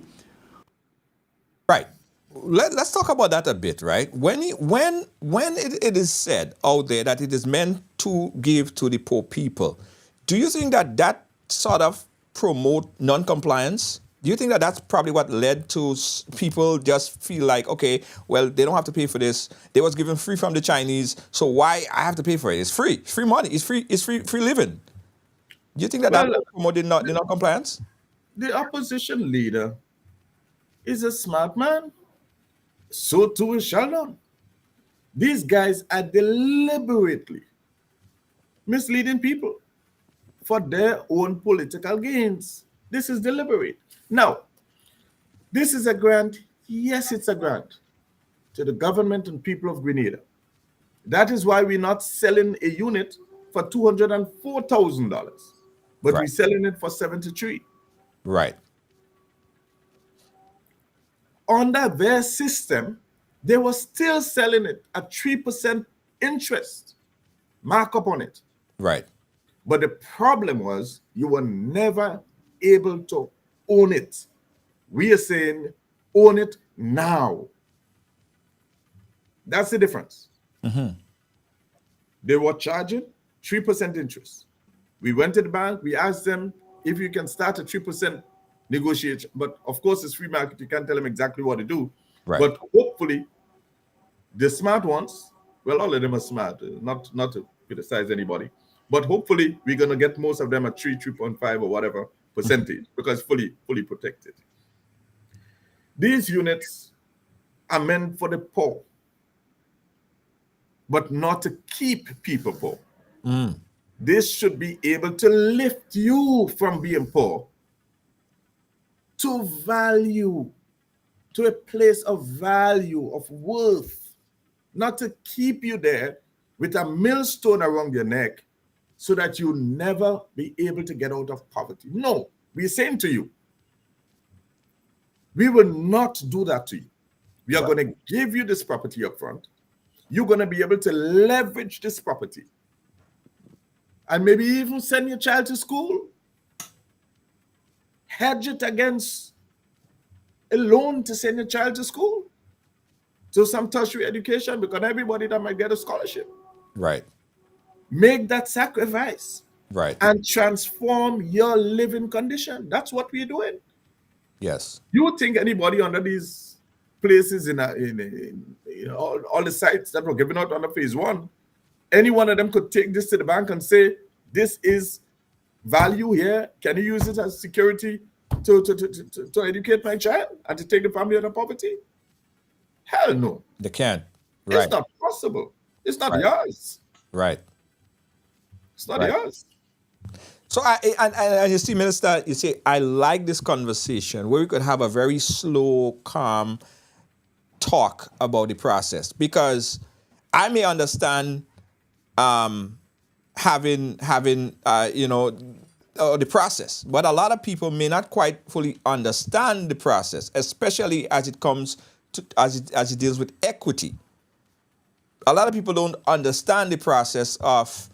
Right. Let's talk about that a bit, right? When it is said out there that it is meant to give to the poor people, do you think that sort of promote non-compliance? Do you think that that's probably what led to people just feel like, okay, well, they don't have to pay for this. They was given free from the Chinese, so why I have to pay for it? It's free. It's free money. It's free living. Do you think that promoted the non-compliance? The opposition leader is a smart man. So too is Sheldon. These guys are deliberately misleading people for their own political gains. This is deliberate. Now, this is a grant. Yes, it's a grant to the government and people of Grenada. That is why we're not selling a unit for $204,000, but we're Right. selling it for 73. Right. Under their system, they were still selling it at 3% interest markup on it. Right. But the problem was you were never able to own it. We are saying own it now. That's the difference. They were charging 3% interest. We went to the bank, we asked them if you can start a 3% negotiation. But of course, it's free market. You can't tell them exactly what to do. Right. But hopefully, the smart ones, well, all of them are smart, not to criticize anybody. But hopefully, we're going to get most of them at 3.5 or whatever percentage because fully protected. These units are meant for the poor, but not to keep people poor. This should be able to lift you from being poor to value, to a place of value, of worth, not to keep you there with a millstone around your neck so that you'll never be able to get out of poverty. No, we're saying to you, we will not do that to you. We are going to give you this property up front. You're going to be able to leverage this property and maybe even send your child to school. Hedge it against a loan to send your child to school, to some tertiary education, because everybody that might get a scholarship. Right. Make that sacrifice. Right. And transform your living condition. That's what we're doing. Yes. You think anybody under these places in all the sites that were given out under phase one, any one of them could take this to the bank and say, this is value here. Can you use it as security to educate my child and to take the family out of poverty? Hell no. They can't. Right. It's not possible. It's not Right. yours. Right. It's not Right. yours. So and you see, Minister, you say, I like this conversation where we could have a very slow, calm talk about the process, because I may understand having the process, but a lot of people may not quite fully understand the process, especially as it comes to as it deals with equity. A lot of people don't understand the process of,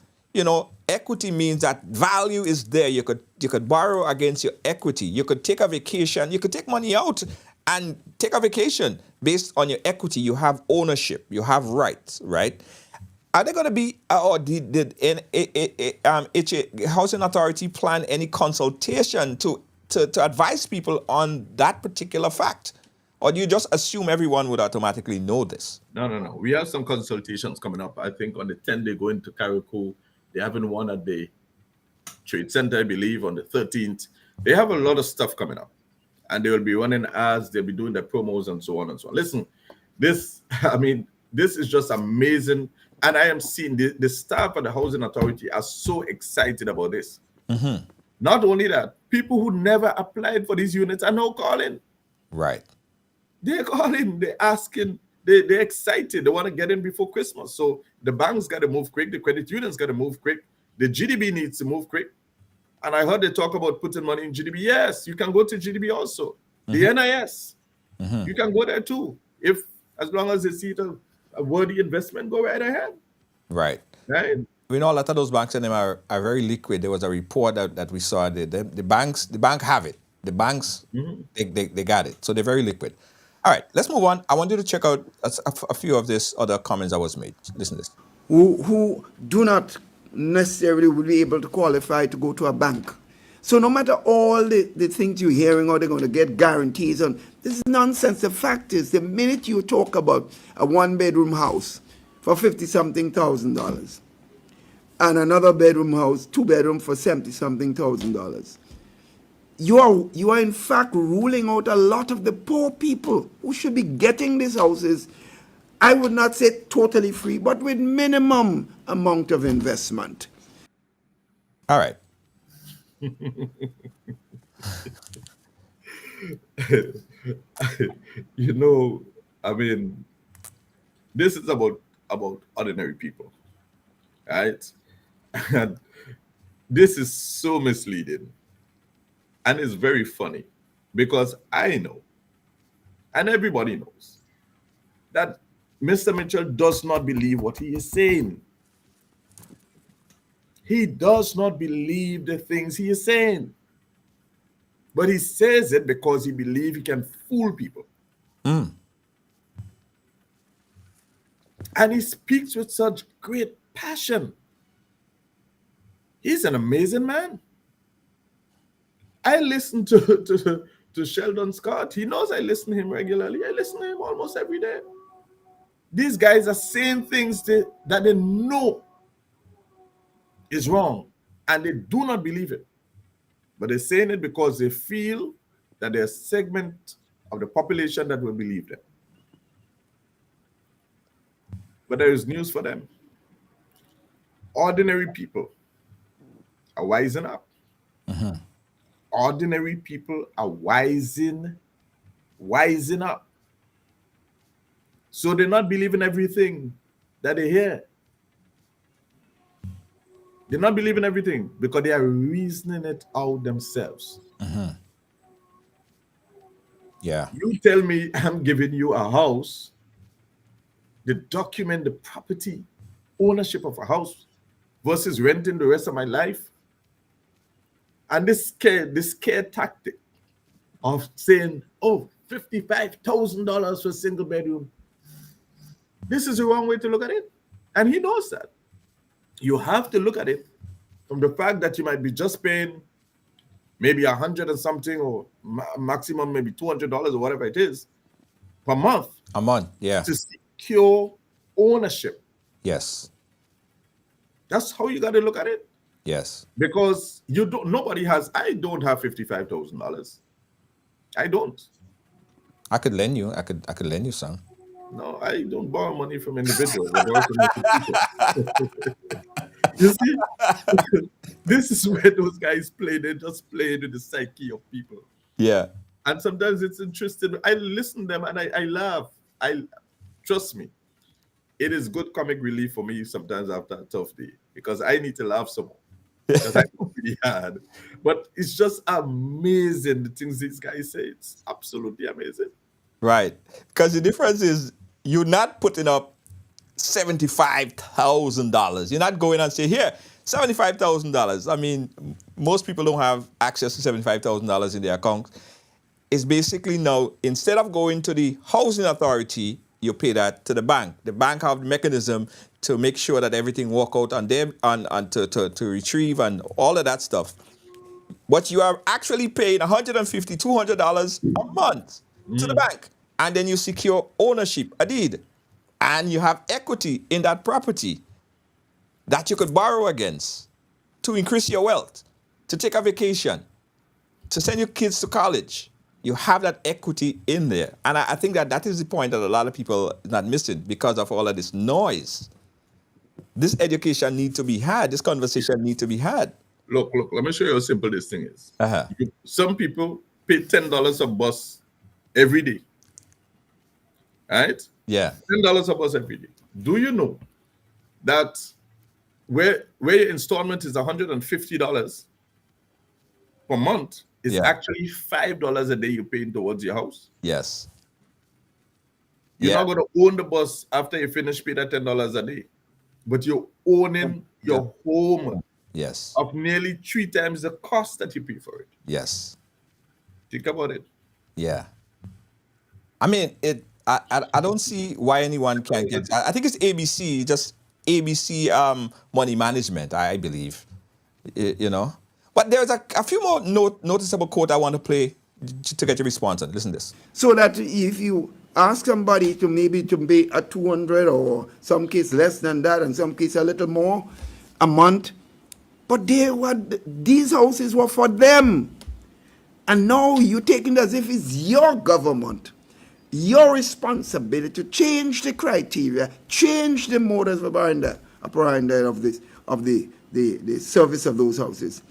equity means that value is there. You could borrow against your equity. You could take a vacation. You could take money out and take a vacation based on your equity. You have ownership. You have rights, right? Are they going to be, or did Housing Authority plan any consultation to advise people on that particular fact? Or do you just assume everyone would automatically know this? No. We have some consultations coming up. I think on the 10th, they're going to Carriacou. They're having one at the Trade Center, I believe, on the 13th. They have a lot of stuff coming up. And they will be running ads. They'll be doing their promos and so on and so on. Listen, this is just amazing. And I am seeing the staff at the Housing Authority are so excited about this. Mm-hmm. Not only that, people who never applied for these units are now calling. Right. They're calling, they're asking, they're excited. They want to get in before Christmas. So the banks got to move quick. The credit unions got to move quick. The GDB needs to move quick. And I heard they talk about putting money in GDB. Yes, you can go to GDB also. The NIS, you can go there too. As long as they see it a worthy investment, go right ahead. Right. Right. We know a lot of those banks and them are very liquid. There was a report that we saw. The bank have it. The banks, they got it. So they're very liquid. All right, let's move on. I want you to check out a few of these other comments that was made. Listen to this. Who do not necessarily will be able to qualify to go to a bank. So no matter all the things you're hearing, or they're going to get guarantees on, this is nonsense. The fact is, the minute you talk about a one-bedroom house for $50-something thousand and another bedroom house, two-bedroom for $70-something thousand, you are in fact ruling out a lot of the poor people who should be getting these houses. I would not say totally free, but with minimum amount of investment. All right. You know, I mean, this is about ordinary people, right? And this is so misleading, and it's very funny because I know, and everybody knows, that Mr. Mitchell does not believe what he is saying. He does not believe the things he is saying. But he says it because he believes he can fool people. And he speaks with such great passion. He's an amazing man. I listen to Sheldon Scott. He knows I listen to him regularly. I listen to him almost every day. These guys are saying things that they know is wrong, and they do not believe it. But they're saying it because they feel that there's a segment of the population that will believe them. But there is news for them. Ordinary people are wising up. Ordinary people are wising up. So they're not believing everything that they hear. They're not believing everything because they are reasoning it out themselves. Yeah. You tell me I'm giving you a house, the document, the property, ownership of a house versus renting the rest of my life. And this scare tactic of saying, oh, $55,000 for a single bedroom. This is the wrong way to look at it. And he knows that. You have to look at it from the fact that you might be just paying maybe $100 and something, or maximum maybe $200 or whatever it is per month. A month, yeah. To secure ownership. Yes. That's how you got to look at it. Yes. Because I don't have $55,000. I don't. I could lend you. I could lend you some. No, I don't borrow money from individuals. I borrow from people. You see, this is where those guys play. They just play with the psyche of people. Yeah. And sometimes it's interesting. I listen to them and I laugh. Trust me, it is good comic relief for me sometimes after a tough day because I need to laugh some more. Because I know pretty hard. But it's just amazing the things these guys say. It's absolutely amazing. Right. Because the difference is you're not putting up $75,000. You're not going and say, here, $75,000. I mean, most people don't have access to $75,000 in their account. It's basically now, instead of going to the housing authority, you pay that to the bank. The bank have the mechanism to make sure that everything work out on them and to retrieve and all of that stuff. But you are actually paying $150, $200 a month to the bank. And then you secure ownership, a deed. And you have equity in that property that you could borrow against to increase your wealth, to take a vacation, to send your kids to college. You have that equity in there. And I think that is the point that a lot of people are not missing because of all of this noise. This education needs to be had. This conversation needs to be had. Look, let me show you how simple this thing is. Uh-huh. Some people pay $10 a bus every day. Right? Yeah. $10 a bus every day. Do you know that where your installment is $150 per month is actually $5 a day you're paying towards your house? Yes. You're not going to own the bus after you finish paying that $10 a day, but you're owning your home. Yes. Of nearly 3 times the cost that you pay for it. Yes. Think about it. Yeah. I mean, I don't see why anyone can't get. I think it's ABC, just ABC money management, I believe. You know. But there's a few more noticeable quote I want to play to get your response on. Listen to this. So that if you ask somebody to pay a 200 or some case less than that and some case a little more a month, but these houses were for them. And now you're taking it as if it's your government, your responsibility to change the criteria, change the modus operandi of this, of the service of those houses.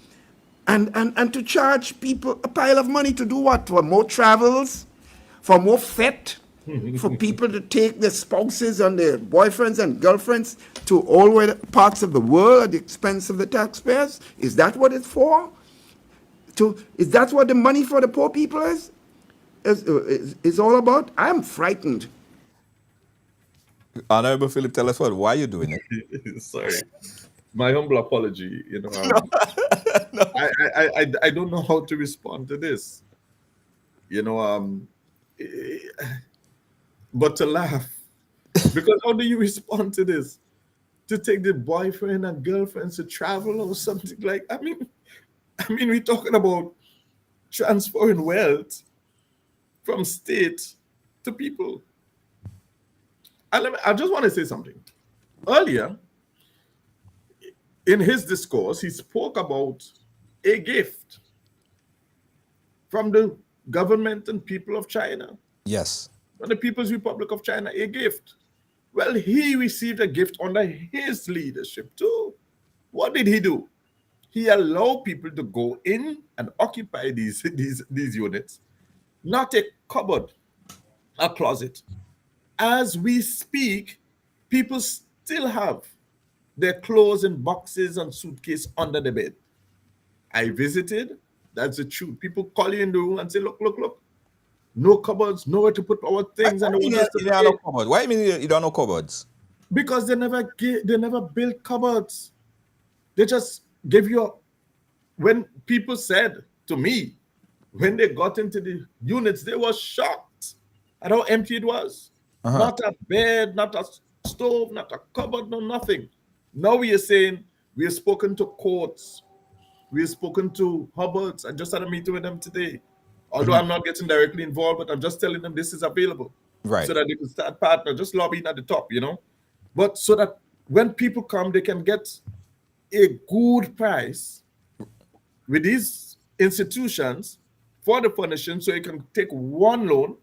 And to charge people a pile of money to do what? For more travels, for more fete, for people to take their spouses and their boyfriends and girlfriends to all parts of the world at the expense of the taxpayers? Is that what it's for? Is that what the money for the poor people is all about? I'm frightened. Honorable Philip, tell us why are you doing it? Sorry, my humble apology. I don't know how to respond to this. But to laugh, because how do you respond to this? To take the boyfriend and girlfriends to travel or something like? I mean, we're talking about transferring wealth from state to people. And I just want to say something. Earlier, in his discourse, he spoke about a gift from the government and people of China, Yes. from the People's Republic of China, a gift. Well, he received a gift under his leadership too. What did he do? He allowed people to go in and occupy these units, not a cupboard, a closet. As we speak, people still have their clothes in boxes and suitcase under the bed. I visited. That's the truth. People call you in the room and say, look, no cupboards, nowhere to put our things. And You don't know cupboards. Why do you mean you don't know cupboards? because they never built cupboards. They just gave you when people said to me, when they got into the units, they were shocked at how empty it was. Not a bed, not a stove, not a cupboard, no nothing. Now we are saying we have spoken to courts, we have spoken to Hubbards. I just had a meeting with them today. Although I'm not getting directly involved, but I'm just telling them this is available. Right. So that they can start partner, just lobbying at the top, But so that when people come, they can get a good price with these institutions for the furnishing, so you can take one loan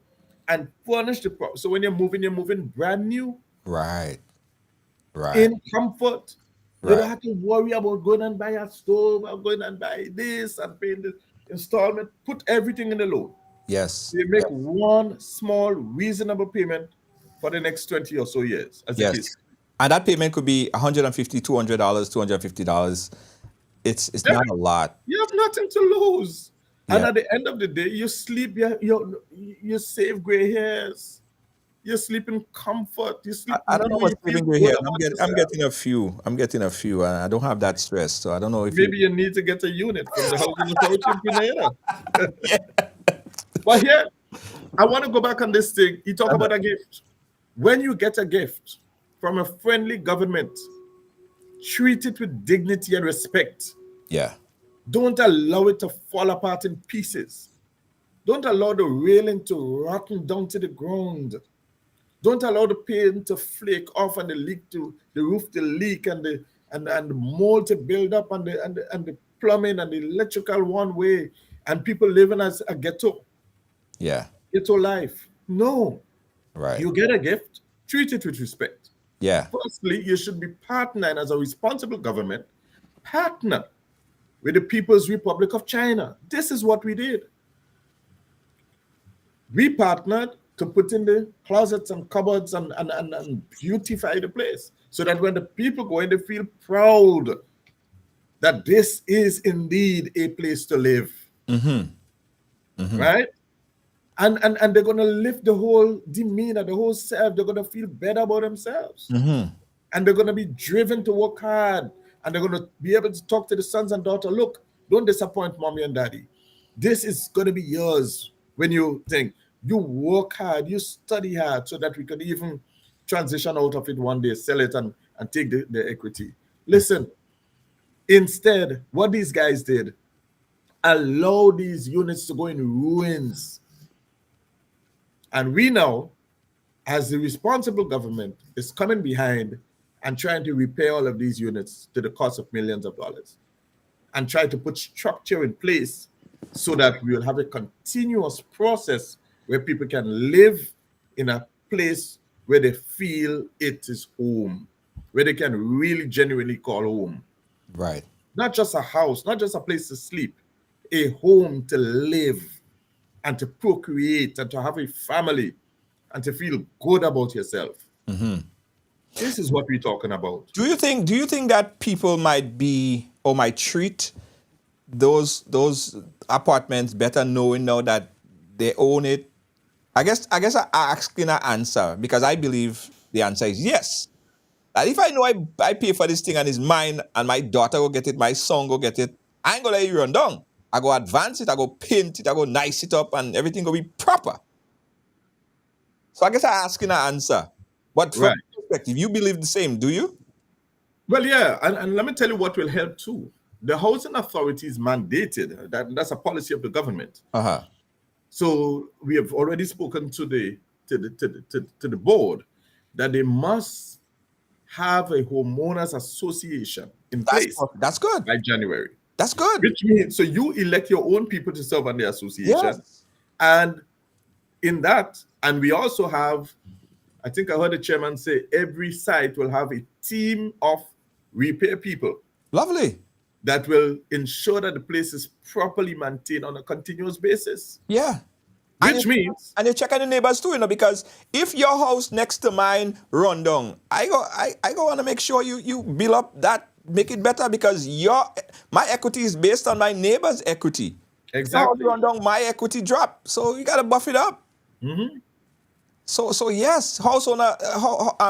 and furnish the property. So when you're moving brand new, Right. in comfort. You Right. don't have to worry about going and buy a stove, or going and buy this and paying the installment. Put everything in the loan. Yes. You make one small, reasonable payment for the next 20 or so years. As the Yes. case. And that payment could be $150, $200, $250. It's not a lot. You have nothing to lose. And Yeah. at the end of the day, you sleep, you save gray hairs. You sleep in comfort. You sleep. I don't know what's you feel living good here. about I'm yourself. getting a few. And I don't have that stress. So I don't know if Maybe you need to get a unit from the housing authority in Grenada. But here, I want to go back on this thing. You talk about a gift. When you get a gift from a friendly government, treat it with dignity and respect. Yeah. Don't allow it to fall apart in pieces. Don't allow the railing to rotten down to the ground. Don't allow the paint to flake off and the roof to leak and the mold to build up and the plumbing and the electrical one way and people living as a ghetto life. No. Right. You get a gift, treat it with respect. Yeah. Firstly, you should be partnering as a responsible government, partner with the People's Republic of China. This is what we did. We partnered to put in the closets and cupboards and beautify the place so that when the people go in, they feel proud that this is indeed a place to live. Right? And they're going to lift the whole demeanor, the whole self. They're going to feel better about themselves. And they're going to be driven to work hard. And they're going to be able to talk to the sons and daughters. Look, don't disappoint mommy and daddy. This is going to be yours when you think. You work hard, you study hard so that we could even transition out of it one day, sell it and take the equity. Listen, instead, what these guys did, allow these units to go in ruins. And we now, as the responsible government, is coming behind and trying to repair all of these units to the cost of millions of dollars and try to put structure in place so that we will have a continuous process where people can live in a place where they feel it is home, where they can really genuinely call home. Right. Not just a house, not just a place to sleep, a home to live and to procreate and to have a family and to feel good about yourself. This is what we're talking about. Do you think that people might be or might treat those apartments better knowing now that they own it? I guess I'm asking an answer because I believe the answer is yes. And if I know I pay for this thing and it's mine and my daughter will get it, my son will get it, I ain't gonna let you run down. I go advance it, I go paint it, I go nice it up, and everything will be proper. So I guess I'm asking an answer. But from Right. your perspective, you believe the same, do you? Well, yeah, and let me tell you what will help too. The housing authority is mandated. That's a policy of the government. Uh-huh. So we have already spoken to the board that they must have a homeowners association in place That's good. by January. That's good. Which means so you elect your own people to serve on the association, Yes. and in that, and we also have, I think I heard the chairman say every site will have a team of repair people Lovely. that will ensure that the place is properly maintained on a continuous basis. Yeah. Which means And you check on the neighbors too, because if your house next to mine run down, I go want to make sure you build up that, make it better, because my equity is based on my neighbor's equity. exactly. If your house run down, my equity drop. So you gotta buff it up. So yes, house owner,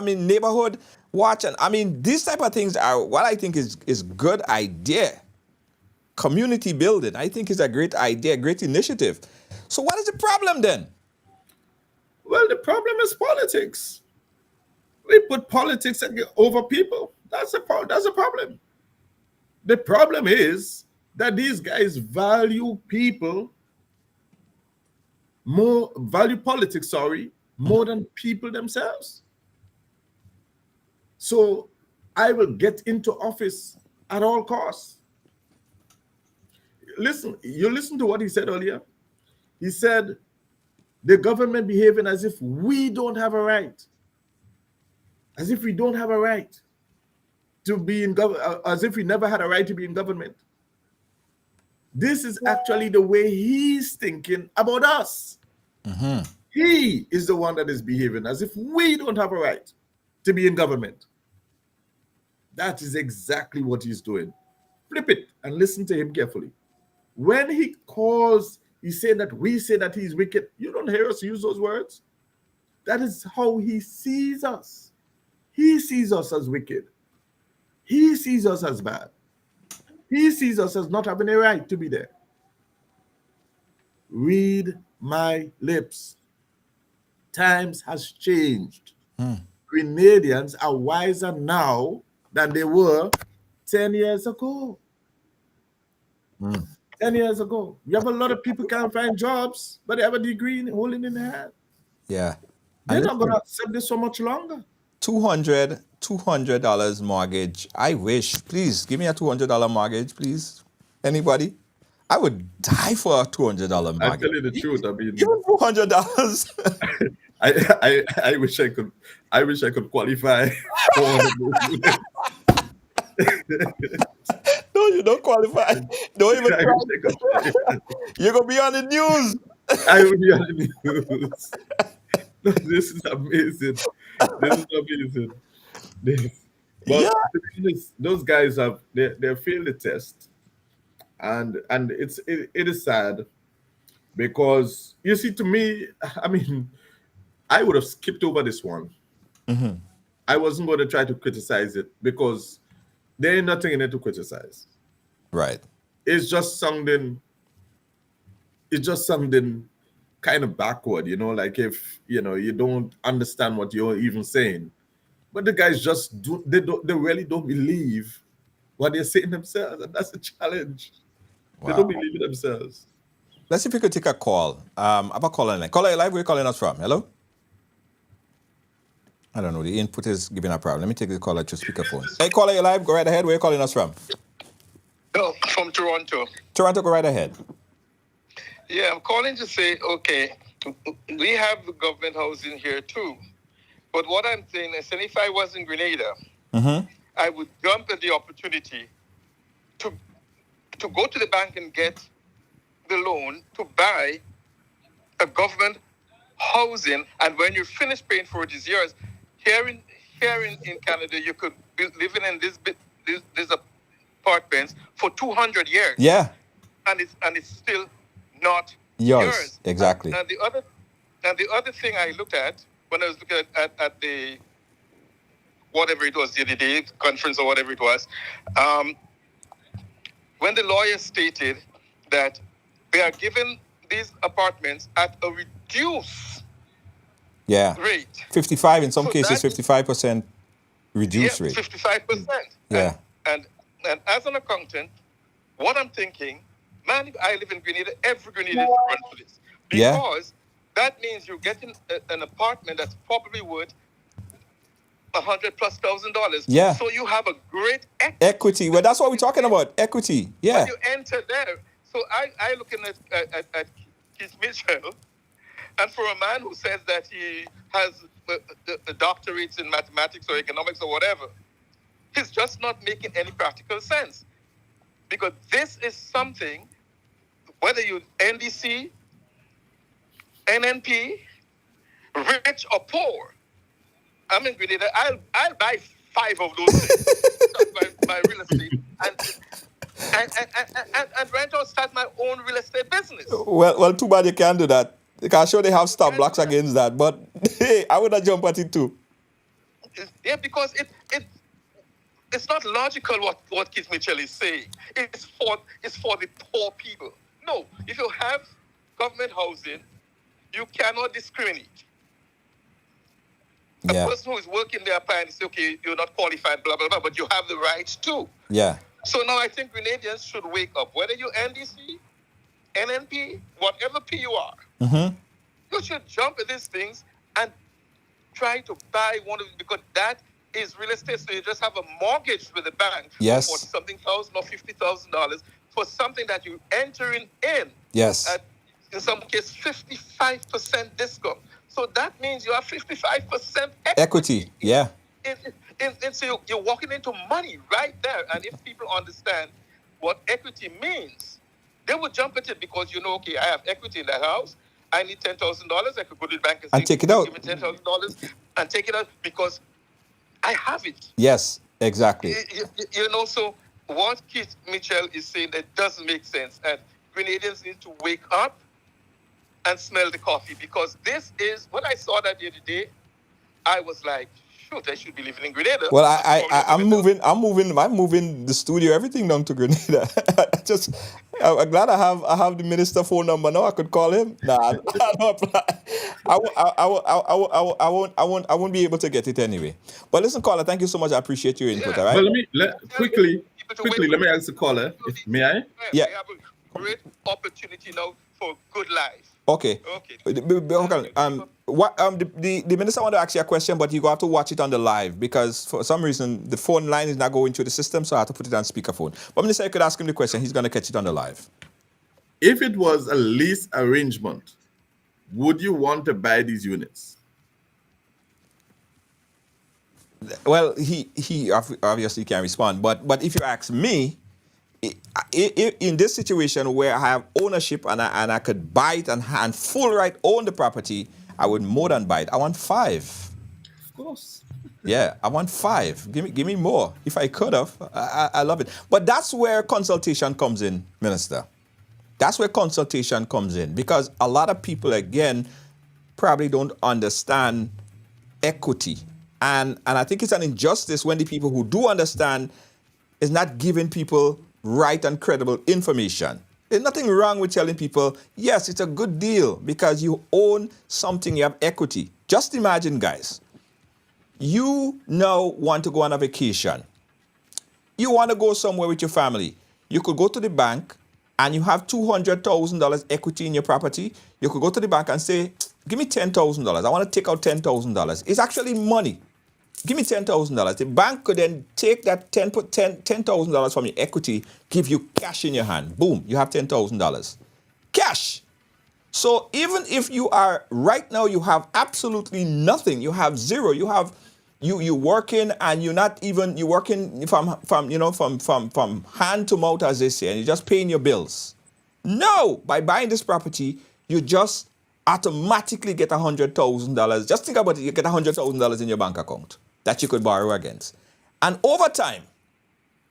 neighborhood watch, and these type of things are what I think is good idea. Community building, I think, is a great idea, great initiative. So what is the problem then? Well, the problem is politics. We put politics over people. That's a problem. The problem is that these guys value politics, more than people themselves. So I will get into office at all costs. You listen to what he said earlier. He said the government behaving as if we don't have a right. As if we don't have a right to be in government, as if we never had a right to be in government. This is actually the way he's thinking about us. He is the one that is behaving as if we don't have a right to be in government. That is exactly what he's doing. Flip it and listen to him carefully. When he say that we say that he's wicked. You don't hear us use those words. That is how he sees us. He sees us as wicked. He sees us as bad. He sees us as not having a right to be there. Read my lips. Times has changed. Grenadians are wiser now than they were 10 years ago. 10 years ago. You have a lot of people can't find jobs, but they have a degree holding in their hand. Yeah. They're not going to accept this so much longer. $200 mortgage. I wish. Please give me a $200 mortgage, please. Anybody? I would die for a $200 mortgage. I tell you the truth. I mean, Even $400. I wish I could qualify for No, you don't qualify. Don't even try. You're gonna be on the news. I will be on the news. No, this is amazing. This is amazing. But to be honest, those guys they failed the test, and it is sad because you see, to me, I mean, I would have skipped over this one. I wasn't going to try to criticize it because there ain't nothing in it to criticize. Right. It's just something kind of backward, like if you don't understand what you're even saying. But the guys they really don't believe what they're saying themselves, and that's a challenge. Wow. They don't believe it themselves. Let's see if we could take a call. I have a caller in line. Caller, live, where are you calling us from? Hello? I don't know. The input is giving a problem. Let me take the caller to speakerphone. Hey, caller, you live. Go right ahead. Where are you calling us from? No, from Toronto. Toronto, go right ahead. Yeah, I'm calling to say, okay, we have the government housing here too. But what I'm saying is, if I was in Grenada, I would jump at the opportunity to go to the bank and get the loan to buy a government housing. And when you finish paying for these years, here in Canada, you could be living in this apartments for 200 years. Yeah. And it's still not Yours. Exactly. And the other thing I looked at when I was looking at the whatever it was the other day, conference or whatever it was, when the lawyer stated that they are given these apartments at a reduced rate. 55 in some So cases, that- 55% reduced rate. 55%. Yeah. And as an accountant, what I'm thinking, man, if I live in Grenada, every Grenadian should run for this. Yeah. Because that means you're getting an apartment that's probably worth $100,000+. Yeah. So you have a great Equity. Well, that's what we're talking about. Equity. Yeah. when you enter there. So I looking at Keith Mitchell, and for a man who says that he has a doctorate in mathematics or economics or whatever, he's just not making any practical sense. Because this is something, whether you NDC, NNP, rich or poor, I'm in Grenada, I'll buy 5 of those things. my real estate. And rent or start my own real estate business. Well, too bad you can't do that. I'm sure they have stop blocks against that. But hey, I would have jumped at it too. Yeah, because it's not logical what Keith Mitchell is saying. It's for the poor people. No, if you have government housing, you cannot discriminate. Yeah. A person who is working there apparently say, okay, you're not qualified, blah, blah, blah, but you have the rights too. Yeah. So now I think Grenadians should wake up. Whether you're NDC, NNP, whatever P you are, you should jump at these things and try to buy one of them, because that is real estate. So you just have a mortgage with the bank Yes. for something thousand or $50,000 for something that you entering in. Yes. At, in some case, 55% discount. So that means you have 55% Equity. Yeah. So you're walking into money right there. And if people understand what equity means, they would jump at it, because okay, I have equity in that house. I need $10,000. I could go to the bank and say, take it out. Give me $10,000 and take it out because I have it. Yes. Exactly. So what Keith Mitchell is saying, that doesn't make sense. And Grenadians need to wake up and smell the coffee, because this is, when I saw that the other day, I was like, shoot, I should be living in Grenada. Well, I'm moving the studio, everything down to Grenada. I'm glad I have the minister phone number now. I could call him. Nah, I won't be able to get it anyway. But listen, caller, thank you so much. I appreciate your input. All right. Well, quickly, let me ask the caller. May I? Yeah. We have a great opportunity now for good life. Okay. What the minister want to ask you a question, but you have to watch it on the live, because for some reason the phone line is not going through the system, so I have to put it on speakerphone. But minister, you could ask him the question. He's going to catch it on the live. If it was a lease arrangement, would you want to buy these units? Well, he obviously can't respond, but if you ask me, in this situation where I have ownership and I could buy it and full right own the property, I would more than buy it. I want 5. Of course. Yeah, I want 5. Give me more. If I could have, I love it. But that's where consultation comes in, Minister. That's where consultation comes in, because a lot of people, again, probably don't understand equity. And I think it's an injustice when the people who do understand is not giving people right and credible information. There's nothing wrong with telling people, yes, it's a good deal because you own something, you have equity. Just imagine, guys, you now want to go on a vacation. You want to go somewhere with your family. You could go to the bank and you have $200,000 equity in your property. You could go to the bank and say, give me $10,000. I want to take out $10,000. It's actually money. Give me $10,000. The bank could then take that $10,000 from your equity, give you cash in your hand. Boom, you have $10,000. Cash. So even if you are right now, you have absolutely nothing. You have zero. You have you working and you're not even you working from hand to mouth, as they say, and you're just paying your bills. No, by buying this property, you just automatically get $100,000. Just think about it. You get $100,000 in your bank account that you could borrow against. And over time,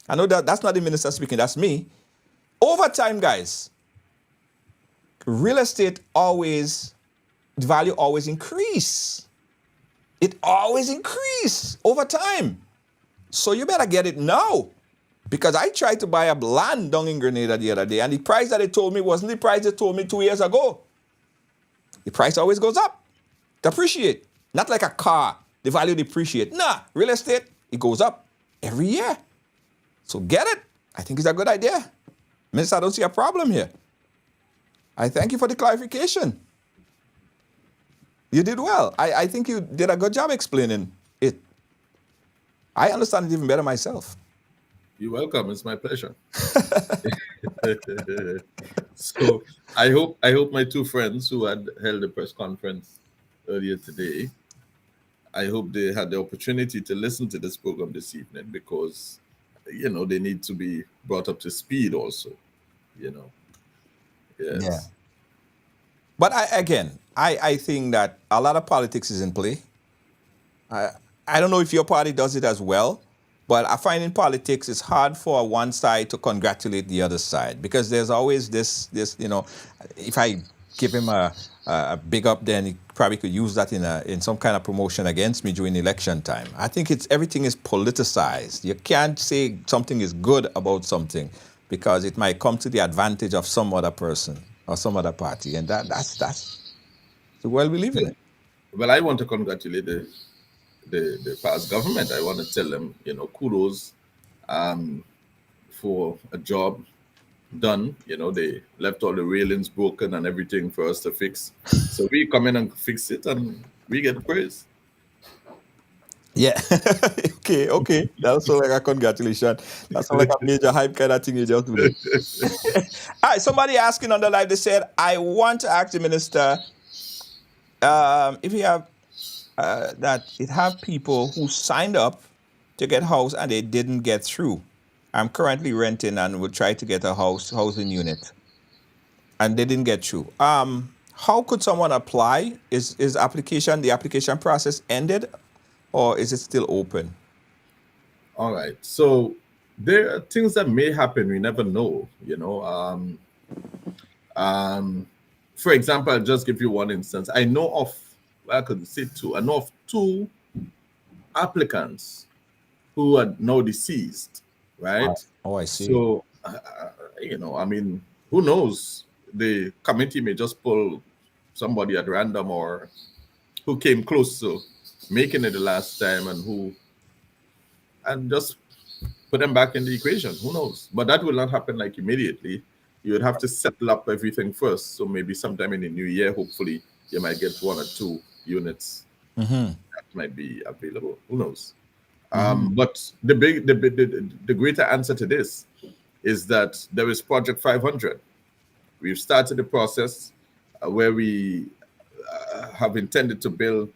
I know that's not the minister speaking, that's me. Over time, guys, real estate always, the value always increase. It always increase over time. So you better get it now. Because I tried to buy a land down in Grenada the other day, and the price that they told me wasn't the price they told me 2 years ago. The price always goes up. Depreciate. Not like a car. The value depreciate. Nah, real estate, it goes up every year. So get it. I think it's a good idea. Minister, I don't see a problem here. I thank you for the clarification. You did well. I think you did a good job explaining it. I understand it even better myself. You're welcome. It's my pleasure. So I hope my two friends who had held a press conference earlier today, I hope they had the opportunity to listen to this program this evening, because they need to be brought up to speed also. Yes. Yeah. But I think that a lot of politics is in play. I don't know if your party does it as well, but I find in politics it's hard for one side to congratulate the other side, because there's always this if I give him a big up, then he probably could use that in some kind of promotion against me during election time. I think everything is politicized. You can't say something is good about something because it might come to the advantage of some other person or some other party, and that's the world we live in. Well, I want to congratulate the past government. I want to tell them, kudos for a job done. They left all the railings broken and everything for us to fix. So we come in and fix it, and we get praise. Yeah. Okay. That's so like a congratulations. That's like a major hype kind of thing you just do. All right, somebody asking on the live, they said, I want to ask the minister if you have that it have people who signed up to get house and they didn't get through. I'm currently renting and will try to get a housing unit, and they didn't get through. How could someone apply? Is the application process ended, or is it still open? All right. So there are things that may happen. We never know. For example, I'll just give you one instance. I know of two applicants who are now deceased, right? Oh, I see. So, who knows? The committee may just pull somebody at random, or who came close to making it the last time and just put them back in the equation. Who knows? But that will not happen like immediately. You would have to settle up everything first. So maybe sometime in the new year, hopefully, you might get 1 or 2 units that might be available. Who knows? But the greater answer to this is that there is Project 500. We've started the process where we have intended to build,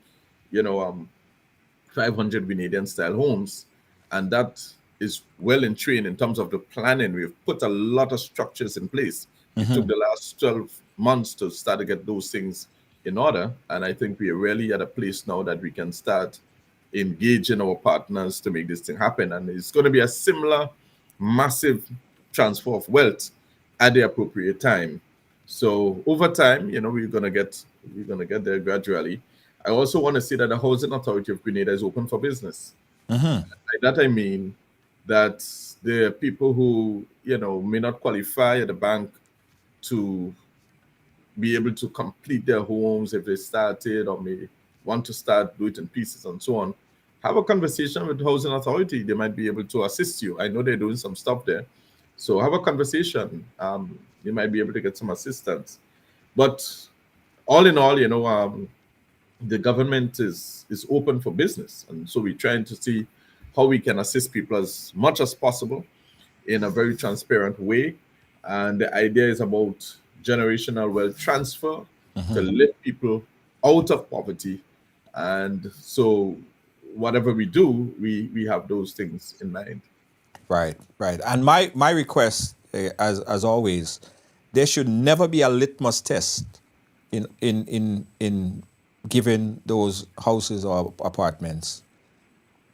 500 Grenadian-style homes, and that is well in train in terms of the planning. We've put a lot of structures in place. It took the last 12 months to start to get those things in order, and I think we are really at a place now that we can start engaging our partners to make this thing happen. And it's going to be a similar massive transfer of wealth at the appropriate time. So over time, we're going to get there gradually. I also want to say that the Housing Authority of Grenada is open for business. By that I mean that there are people who may not qualify at the bank to be able to complete their homes if they started, or may want to do it in pieces and so on. Have a conversation with the Housing Authority. They might be able to assist you. I know they're doing some stuff there. So have a conversation. You might be able to get some assistance. But all in all, the government is open for business. And so we're trying to see how we can assist people as much as possible in a very transparent way. And the idea is about generational wealth transfer to lift people out of poverty. And so whatever we do, we have those things in mind. Right, right. And my request, as always, there should never be a litmus test in giving those houses or apartments.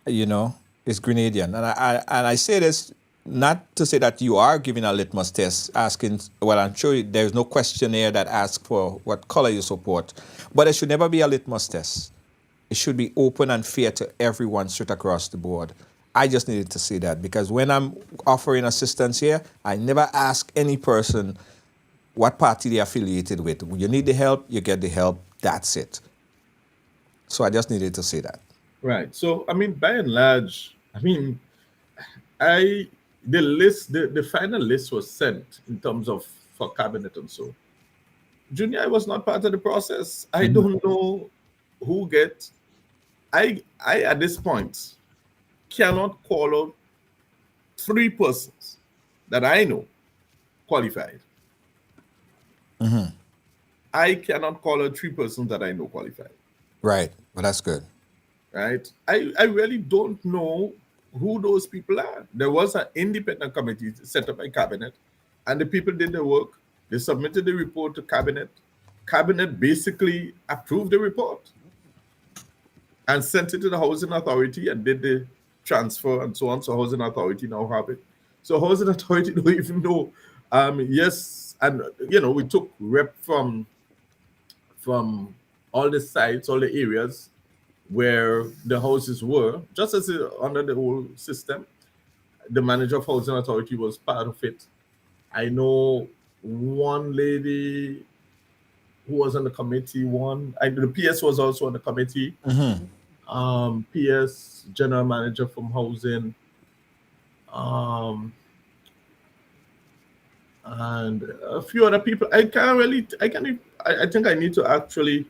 You know, it's Grenadian, and I say this not to say that you are giving a litmus test, asking. Well, I'm sure there's no questionnaire that asks for what color you support, but there should never be a litmus test. It should be open and fair to everyone straight across the board. I just needed to say that because when I'm offering assistance here, I never ask any person what party they're affiliated with. When you need the help, you get the help. That's it. So I just needed to say that. Right. So I mean, by and large, I mean, the final list was sent in terms of for cabinet and so. Junior, I was not part of the process. I don't know who gets. I at this point cannot call out 3 persons that I know qualified. I cannot call out 3 persons that I know qualified. Right. Well, that's good. Right? I really don't know who those people are. There was an independent committee set up by cabinet, and the people did the work. They submitted the report to cabinet. Cabinet basically approved the report and sent it to the housing authority and did the transfer and so on. So housing authority now have it. So housing authority don't even know. Yes, and we took rep from all the sites, all the areas where the houses were, just as under the old system. The manager of housing authority was part of it. I know one lady who was on the committee. The PS was also on the committee. PS general manager from housing, and a few other people. I think I need to actually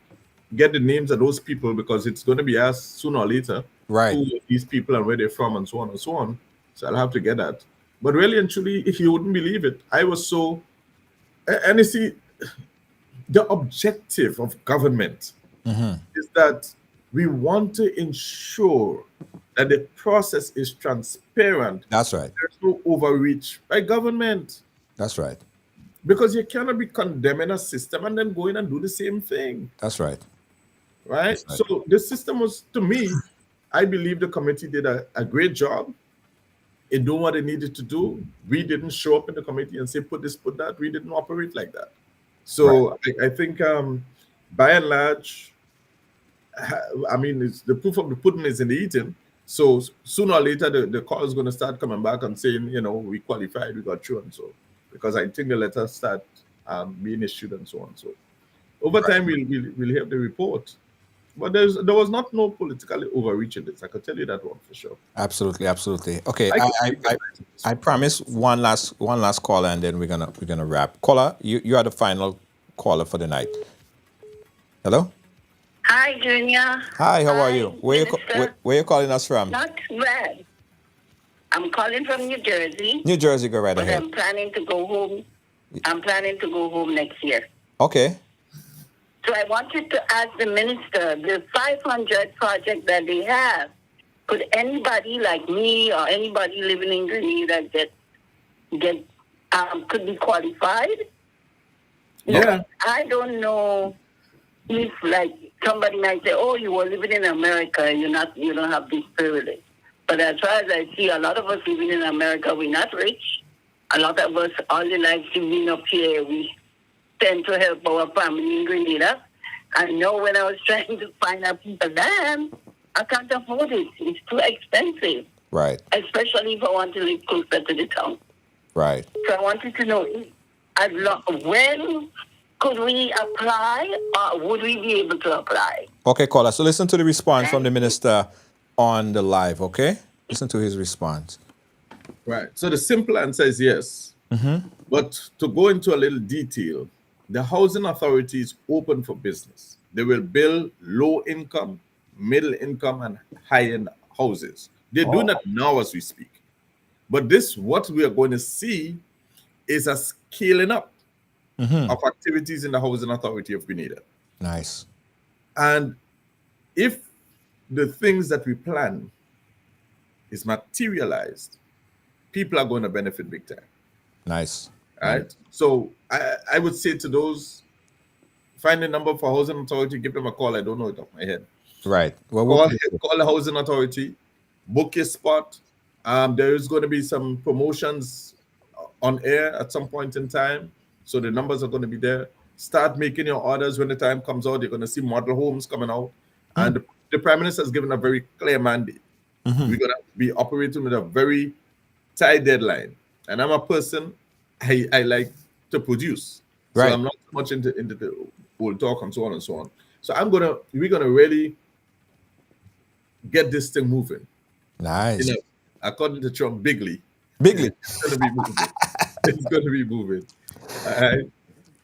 get the names of those people because it's going to be asked sooner or later. Right. Who these people and where they're from and so on and so on. So I'll have to get that. But really and truly, if you wouldn't believe it, I was so. And you see, the objective of government is that we want to ensure that the process is transparent. That's right. There's no overreach by government. That's right. Because you cannot be condemning a system and then go in and do the same thing. That's right. Right? That's right. So the system was, to me, I believe the committee did a great job in doing what they needed to do. We didn't show up in the committee and say, put this, put that. We didn't operate like that. So I think by and large, I mean, it's the proof of the pudding is in the eating. So sooner or later, the call is going to start coming back and saying, we qualified, we got through and so. Because I think the letters start being issued and so on. So over time, we'll have the report. But there was no political overreach in this. I can tell you that one for sure. Absolutely, absolutely. Okay, I promise one last caller, and then we're gonna wrap. Caller, you are the final caller for the night. Hello. Hi, Junior. Hi, how are you? Where Minister. you calling us from? Not bad. I'm calling from New Jersey. New Jersey, go right But ahead. I'm planning to go home. I'm planning to go home next year. Okay. So I wanted to ask the minister, the 500 project that they have, could anybody like me or anybody living in Grenada could be qualified? Yeah. I don't know if like somebody might say, oh, you were living in America, you don't have this privilege. But as far as I see, a lot of us living in America, we're not rich. A lot of us, all the life living up here, we tend to help our family in Grenada. I know when I was trying to find a piece of land, I can't afford it. It's too expensive. Right. Especially if I want to live closer to the town. Right. So I wanted to know, when could we apply, or would we be able to apply? Okay, caller. So listen to the response from the minister on the live, okay? Listen to his response. Right. So the simple answer is yes. But to go into a little detail, the housing authority is open for business. They will build low income, middle income, and high end houses. They're doing that now as we speak. But what we are going to see is a scaling up of activities in the Housing Authority of Grenada. Nice. And if the things that we plan is materialized, people are going to benefit big time. Nice. Right? So I would say to those, find a number for Housing Authority, give them a call. I don't know it off my head. Right. Well, Call the Housing Authority, book your spot. There is going to be some promotions on air at some point in time. So the numbers are going to be there. Start making your orders when the time comes out. You're going to see model homes coming out. And the Prime Minister has given a very clear mandate. We're going to be operating with a very tight deadline. And I'm a person, I like to produce. Right. So I'm not so much into the whole talk and so on and so on. So we're going to really get this thing moving. Nice. You know, according to Trump, bigly. It's going to be moving. It's going to be moving. All right.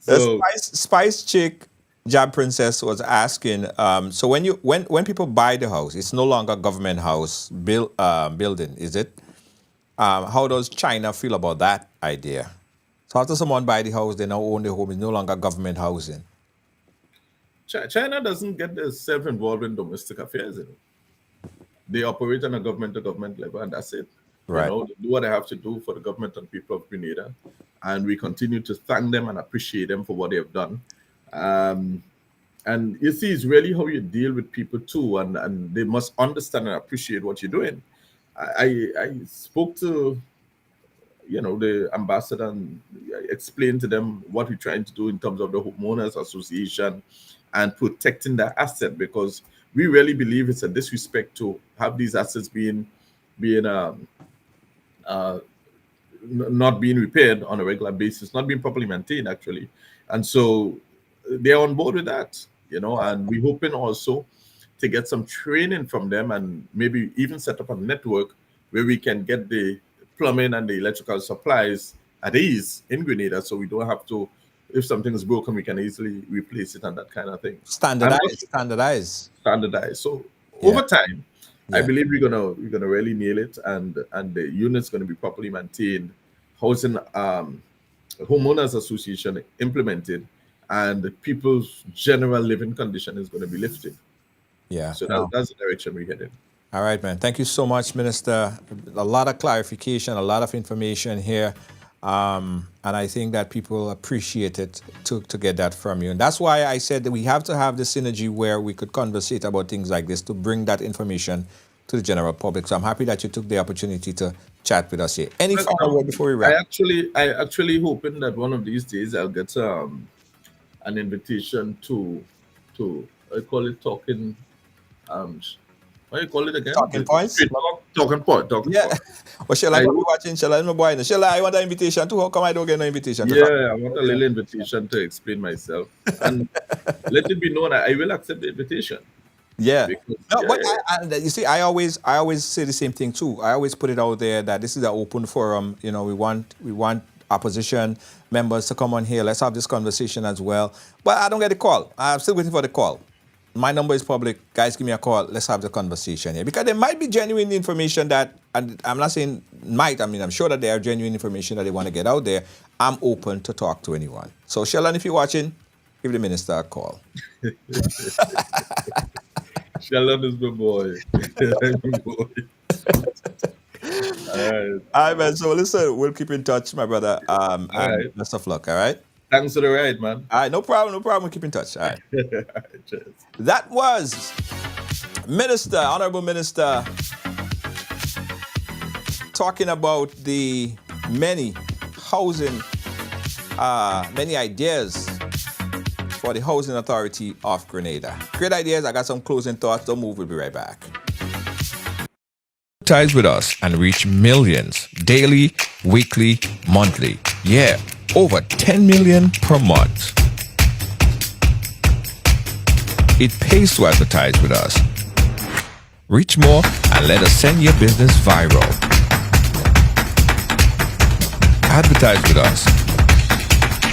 The So, Spice Chick Jab Princess was asking, so when people buy the house, it's no longer a government house building, is it? How does China feel about that idea? So after someone buy the house, they now own the home, it's no longer government housing. China doesn't get themselves involved in domestic affairs. You know? They operate on a government-to-government level, and that's it. Right. You know, they do what they have to do for the government and people of Grenada, and we continue to thank them and appreciate them for what they have done. And you see, it's really how you deal with people too, and they must understand and appreciate what you're doing. I spoke to, you know, the ambassador and explained to them what we're trying to do in terms of the homeowners association and protecting their asset, because we really believe it's a disrespect to have these assets being not being repaired on a regular basis, not being properly maintained actually. And so they're on board with that, you know, and we're hoping also to get some training from them and maybe even set up a network where we can get the plumbing and the electrical supplies at ease in Grenada, so we don't have to, if something is broken, we can easily replace it and that kind of thing. Standardize. So over time, I believe we're gonna really nail it, and the unit's gonna be properly maintained, housing homeowners association implemented, and people's general living condition is gonna be lifted. Yeah. So that's the direction we're heading. All right, man. Thank you so much, Minister. A lot of clarification, a lot of information here. And I think that people appreciate it to get that from you. And that's why I said that we have to have the synergy where we could conversate about things like this to bring that information to the general public. So I'm happy that you took the opportunity to chat with us here. Any final word before we wrap? I actually hoping that one of these days I'll get an invitation to I call it talking. What do you call it again? Talking points? Talking point. Yeah. Well, Shella, you watching Shella? No boy. Shella, I want an invitation too. How come I don't get no invitation? I want a little invitation to explain myself and let it be known I will accept the invitation. Yeah. You see, I always say the same thing too. I always put it out there that this is an open forum. You know, we want opposition members to come on here. Let's have this conversation as well. But I don't get the call. I'm still waiting for the call. My number is public. Guys, give me a call. Let's have the conversation here. Because there might be genuine information that, and I'm not saying might, I mean, I'm sure that there are genuine information that they want to get out there. I'm open to talk to anyone. So, Sheldon, if you're watching, give the minister a call. Sheldon is my boy. All right, man. So, listen, we'll keep in touch, my brother. And best of luck, all right? Thanks for the ride, man. All right, no problem. We'll keep in touch. All right. Cheers. That was Honorable Minister, talking about the many ideas for the Housing Authority of Grenada. Great ideas. I got some closing thoughts. Don't move. We'll be right back. Advertise with us and reach millions daily, weekly, monthly. Yeah. Over 10 million per month. It pays to advertise with us. Reach more and let us send your business viral. Advertise with us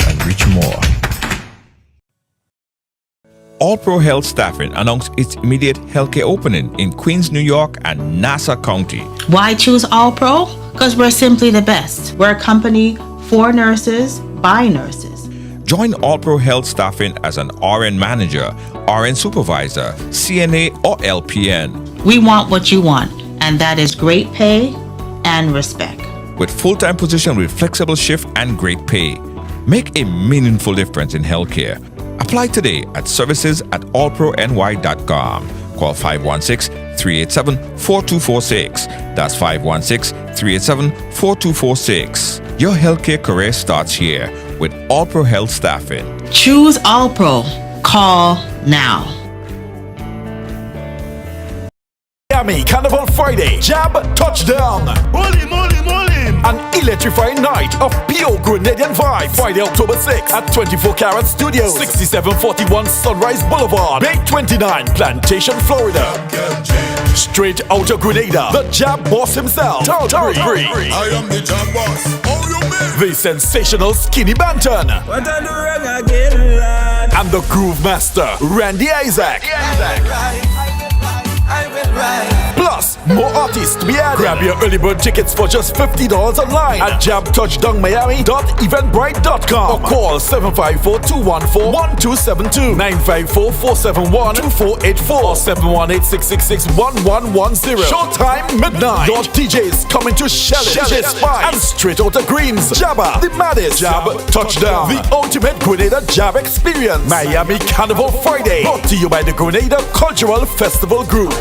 and reach more. All Pro Health Staffing announced its immediate healthcare opening in Queens, New York and Nassau County. Why choose All Pro? Because we're simply the best. We're a company for nurses, by nurses. Join All Pro Health Staffing as an RN manager, RN supervisor, CNA, or LPN. We want what you want, and that is great pay and respect. With full-time position with flexible shift and great pay. Make a meaningful difference in healthcare. Apply today at services@allprony.com. Call 516-387-4246. That's 516-387-4246. Your healthcare career starts here with All Pro Health Staffing. Choose All Pro. Call now. Miami Carnival Friday, Jab Touchdown. Moly, moly, moly. An electrifying night of pure Grenadian vibes. Friday, October 6th at 24 Carat Studios, 6741 Sunrise Boulevard, Bay 29, Plantation, Florida. Straight out of Grenada, the Jab boss himself, Tari. I am the Jab boss. Oh, you mean? The sensational Skinny Banton. What I do wrong again, lad? And the Groove Master, Randy Isaac. I will ride. Plus, more artists to be added. Grab your early bird tickets for just $50 online at jabtouchdownmiami.eventbrite.com or call 754-214-1272, 954-471-2484 or 718-666-1110. Showtime midnight. Your DJs coming to Shell It, Spy, and straight out of Greens, Jabba, the maddest Jab Touchdown, the ultimate Grenada Jab experience. Miami Carnival Friday, brought to you by the Grenada Cultural Festival Group.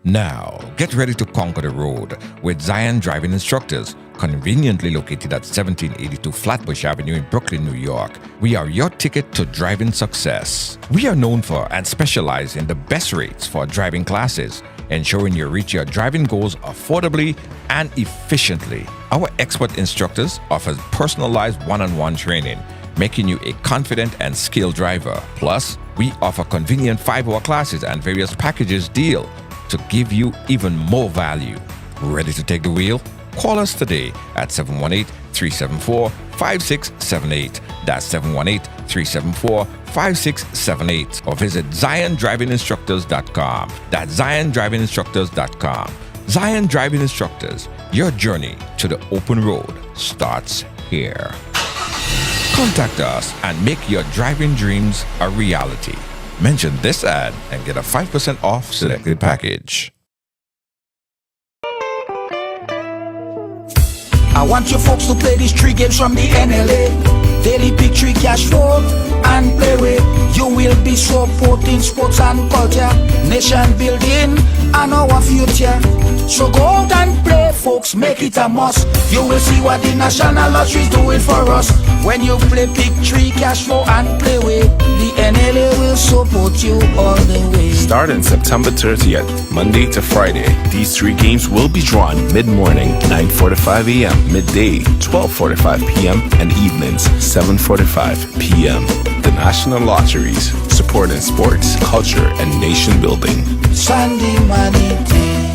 Now, get ready to conquer the road with Zion Driving Instructors, conveniently located at 1782 Flatbush Avenue in Brooklyn, New York. We are your ticket to driving success. We are known for and specialize in the best rates for driving classes, ensuring you reach your driving goals affordably and efficiently. Our expert instructors offer personalized one-on-one training, making you a confident and skilled driver. Plus, we offer convenient 5-hour classes and various packages deal to give you even more value. Ready to take the wheel? Call us today at 718-374-5678. That's 718-374-5678. Or visit ZionDrivingInstructors.com. That's ZionDrivingInstructors.com. Zion Driving Instructors, your journey to the open road starts here. Contact us and make your driving dreams a reality. Mention this ad and get a 5% off selected package. I want you folks to play these 3 games from the NLA. Daily pick 3 cash flow and play with. You will be supporting sports and culture, nation building and our future. So go out and play, folks, make it a must. You will see what the National Lottery is doing for us. When you play pick 3 cash flow and play with, the NLA will support you all the way. Starting September 30th, Monday to Friday, these 3 games will be drawn mid-morning, 9:45 a.m., midday, 12:45 p.m., and evenings, 7:45 p.m. The National Lotteries, supporting sports, culture, and nation building. Sunday money day.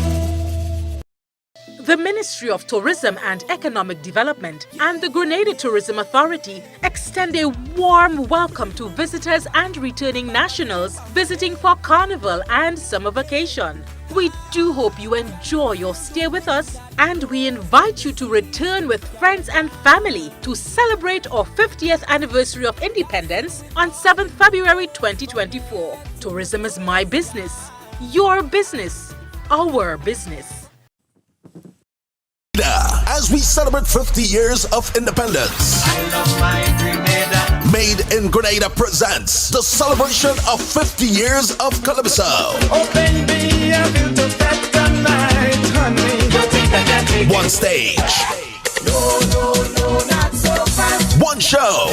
The Ministry of Tourism and Economic Development and the Grenada Tourism Authority extend a warm welcome to visitors and returning nationals visiting for Carnival and summer vacation. We do hope you enjoy your stay with us, and we invite you to return with friends and family to celebrate our 50th anniversary of independence on 7th February 2024. Tourism is my business, your business, our business. As we celebrate 50 years of independence, I love my Grenada. Made in Grenada presents the celebration of 50 years of Calypso. Open me up into that night, honey. You think I can take One stage. No, not so fast. One show.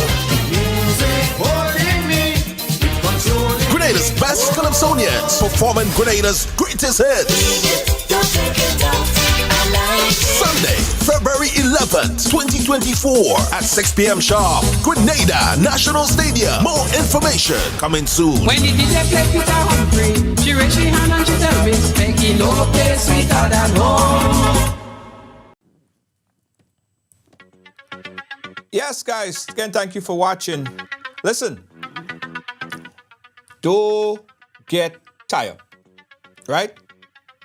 Music holding me, controlling. Grenada's best Calypsonians performing Grenada's greatest hits. Don't take it out. Sunday, February 11th, 2024 at 6 p.m. sharp. Grenada National Stadium. More information coming soon. When the DJ play Peter Humphrey, she raise her hand and she tell me, making no place sweeter than home. Yes, guys, again, thank you for watching. Listen, don't get tired, right?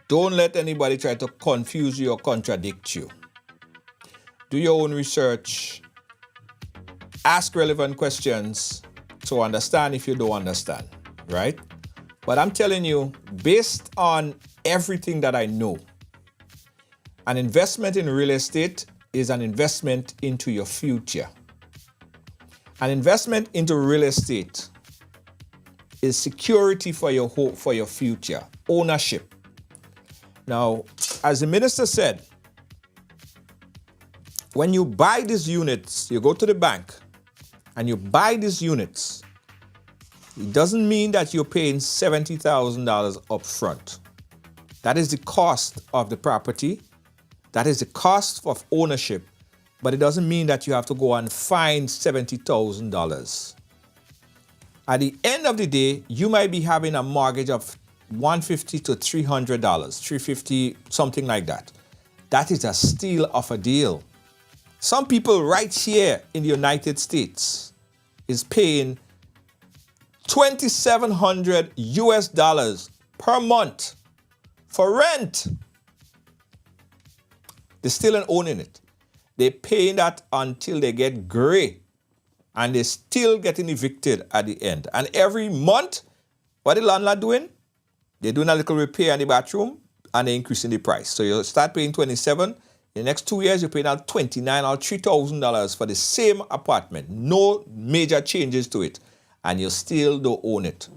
Don't let anybody try to confuse you or contradict you. do your own research, ask relevant questions to understand if you don't understand, right? But I'm telling you, based on everything that I know, an investment in real estate is an investment into your future. An investment into real estate is security for your hope, for your future, ownership. Now, as the minister said, when you buy these units, you go to the bank and you buy these units, it doesn't mean that you're paying $70,000 up front. That is the cost of the property. That is the cost of ownership. But it doesn't mean that you have to go and find $70,000. At the end of the day, you might be having a mortgage of $150 to $300, $350, something like that. That is a steal of a deal. Some people right here in the United States is paying $2,700 US per month for rent. They're still owning it. They're paying that until they get gray, and they're still getting evicted at the end. And every month, what the landlord doing? They're doing a little repair in the bathroom, and they're increasing the price. So you start paying $27,000. In the next 2 years, you're paying out $29,000 or $3,000 for the same apartment. No major changes to it. And you still don't own it.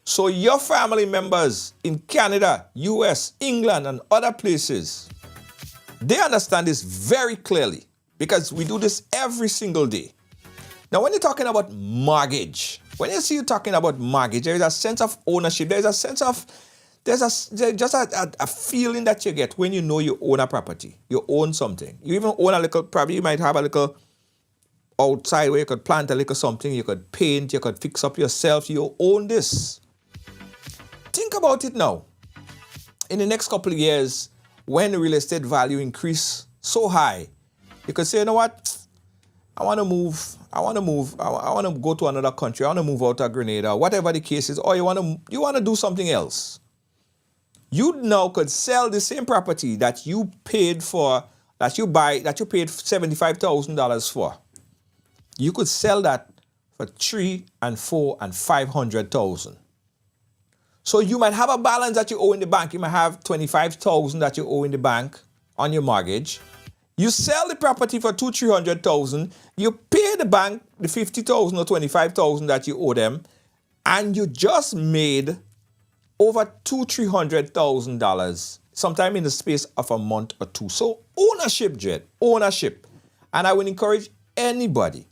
So your family members in Canada, US, England, and other places, they understand this very clearly because we do this every single day. Now, when you're talking about mortgage, when you see you talking about mortgage, there is a sense of ownership. There's just a feeling that you get when you know you own a property. You own something. You even own a little, probably you might have a little outside where you could plant a little something, you could paint, you could fix up yourself. You own this. Think about it now. In the next couple of years, when the real estate value increase so high, you could say, you know what? I want to move. I want to go to another country. I want to move out of Grenada, whatever the case is, or you want to do something else. You now could sell the same property that you paid for, that you paid $75,000 for. You could sell that for $300,000 and $400,000 and $500,000. So you might have a balance that you owe in the bank. You might have $25,000 that you owe in the bank on your mortgage. You sell the property for $200,000-$300,000. You pay the bank the $50,000 or $25,000 that you owe them, and you just made over $200,000-$300,000 sometime in the space of a month or two. So ownership, Jed, ownership. And I would encourage anybody,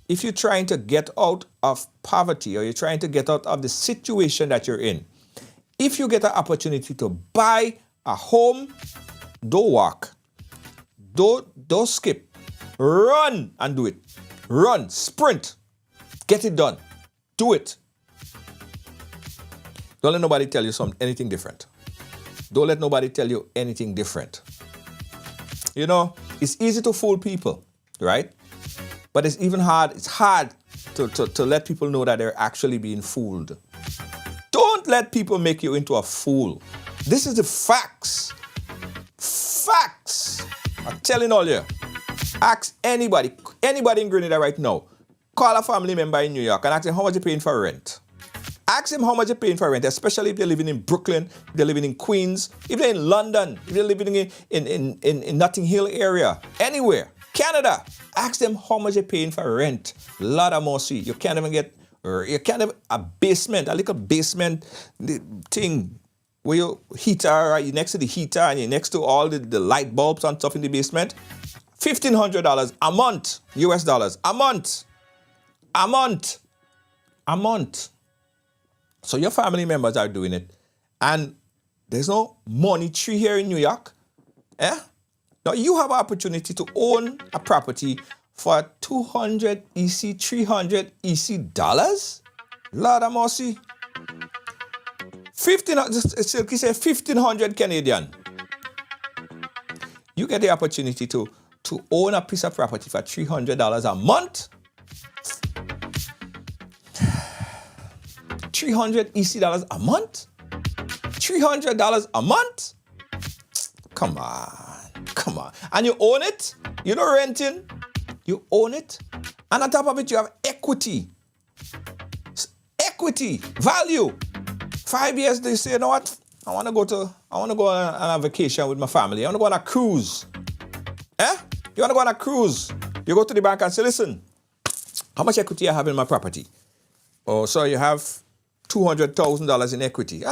if you're trying to get out of poverty or you're trying to get out of the situation that you're in, if you get an opportunity to buy a home, don't walk. Don't skip. Run and do it. Run, sprint. Get it done. Do it. Don't let nobody tell you anything different. Don't let nobody tell you anything different. You know, it's easy to fool people, right? But it's hard to let people know that they're actually being fooled. Don't let people make you into a fool. This is the facts. Facts. I'm telling all you. Ask anybody in Grenada right now. Call a family member in New York and ask them how much you're paying for rent. Ask them how much you're paying for rent, especially if they're living in Brooklyn, if they're living in Queens, if they're in London, if they're living in Notting Hill area, anywhere. Canada, ask them how much you're paying for rent. Lot of more see. You can't even get a little basement thing where your heater, right? You're next to the heater and you're next to all the light bulbs and stuff in the basement. $1,500 a month, US dollars, a month. So your family members are doing it. And there's no money tree here in New York. Now you have an opportunity to own a property for $200 EC, $300 EC dollars. Lord of mercy. 1,500 Canadian. You get the opportunity to own a piece of property for $300 a month. $300 EC dollars a month? $300 a month? Come on. And you own it? You're not renting. You own it. And on top of it, you have equity. Equity, value. 5 years, they say, you know what? I want to go on a vacation with my family. I want to go on a cruise. You want to go on a cruise? You go to the bank and say, listen, how much equity I have in my property? Oh, so you have $200,000 in equity.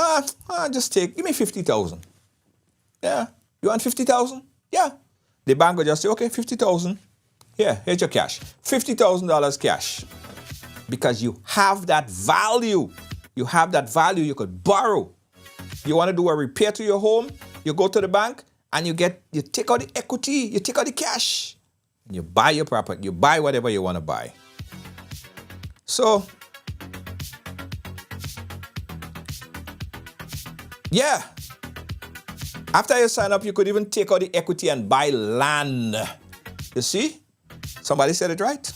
Just give me 50,000. Yeah. You want 50,000? Yeah. The bank will just say, okay, 50,000. Yeah, here's your cash. $50,000 cash. Because you have that value. You have that value you could borrow. You want to do a repair to your home, you go to the bank and you take out the equity, you take out the cash, and you buy your property, you buy whatever you want to buy. So, yeah. After you sign up, you could even take out the equity and buy land. You see? Somebody said it right.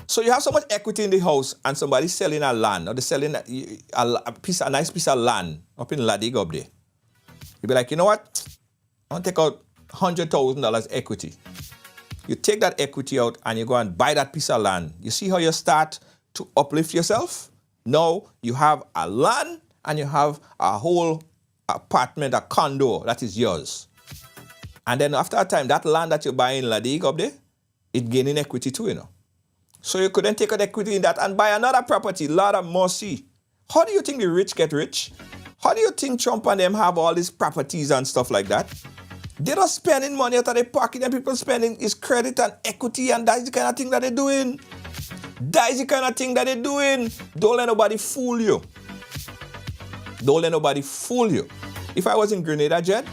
So you have so much equity in the house and somebody's selling a land, or they're selling a nice piece of land up in Ladig up there. You'll be like, you know what? I want to take out $100,000 equity. You take that equity out and you go and buy that piece of land. You see how you start to uplift yourself? Now you have a land and you have a whole apartment, a condo that is yours. And then after a time, that land that you buy in Ladig up there, it gaining equity too, you know. So you could then take an equity in that and buy another property, lot of mercy. How do you think the rich get rich? How do you think Trump and them have all these properties and stuff like that? They're not spending money out of their pocket, and people spending is credit and equity, and that's the kind of thing that they're doing. That's the kind of thing that they're doing. Don't let nobody fool you. Don't let nobody fool you. If I was in Grenada, Jed,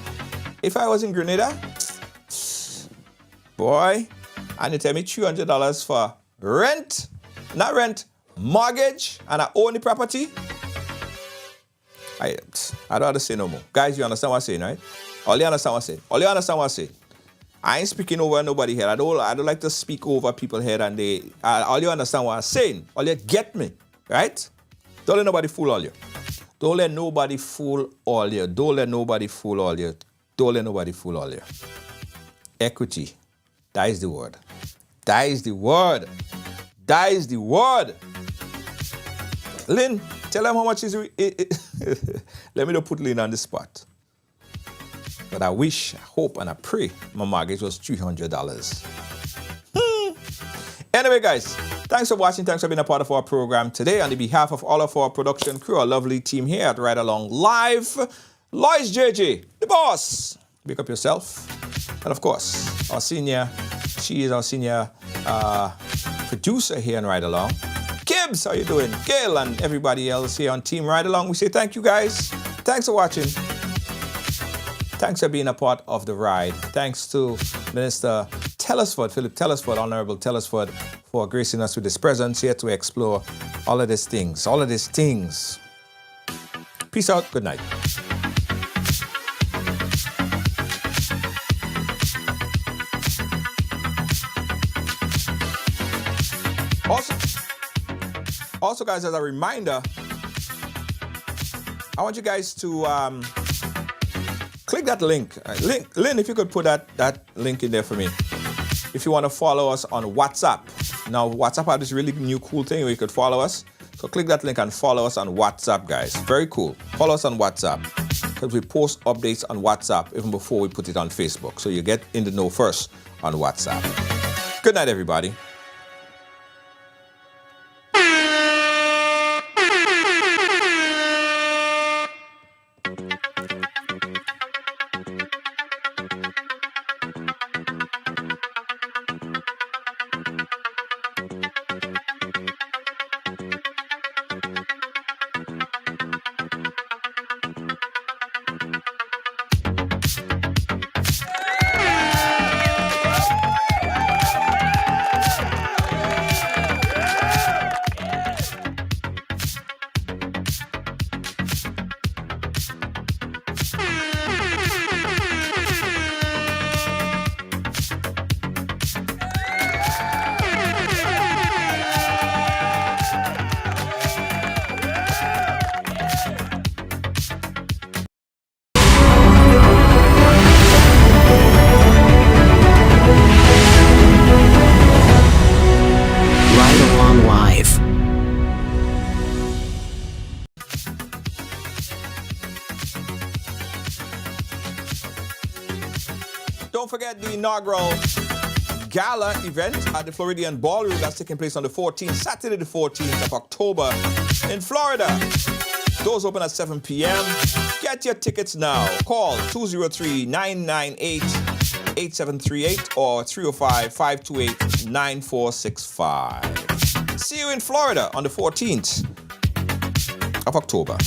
boy, and you tell me $300 for rent, not rent, mortgage, and I own the property, I don't have to say no more. Guys, you understand what I'm saying, right? All you understand what I'm saying. I ain't speaking over nobody here. I don't like to speak over people here, and all you understand what I'm saying. All you get me, right? Don't let nobody fool all you. Don't let nobody fool all you. Don't let nobody fool all you. Don't let nobody fool all you. Equity. That is the word. That is the word. That is the word. Lynn, tell them how much is it. Let me not put Lynn on the spot. But I wish, I hope, and I pray my mortgage was $300. Anyway, guys, thanks for watching. Thanks for being a part of our program today. On the behalf of all of our production crew, our lovely team here at Ridealong Live, Lois JJ, the boss. Pick up yourself. And of course, she is our senior producer here in Ridealong. Gibbs, how you doing? Gail and everybody else here on Team Ridealong. We say thank you, guys. Thanks for watching. Thanks for being a part of the ride. Thanks to Minister Telesford, Philip Telesford, Honorable Telesford, for gracing us with his presence here to explore all of these things. Peace out. Good night. Also, guys, as a reminder, I want you guys to click that link. Lynn, if you could put that link in there for me. If you want to follow us on WhatsApp. Now, WhatsApp has this really new cool thing where you could follow us. So click that link and follow us on WhatsApp, guys. Very cool. Follow us on WhatsApp, because we post updates on WhatsApp even before we put it on Facebook. So you get in the know first on WhatsApp. Good night, everybody. don't forget the inaugural gala event at the Floridian Ballroom that's taking place on the 14th, Saturday the 14th of October in Florida. Doors open at 7 p.m. Get your tickets now. Call 203-998-8738 or 305-528-9465. See you in Florida on the 14th of October.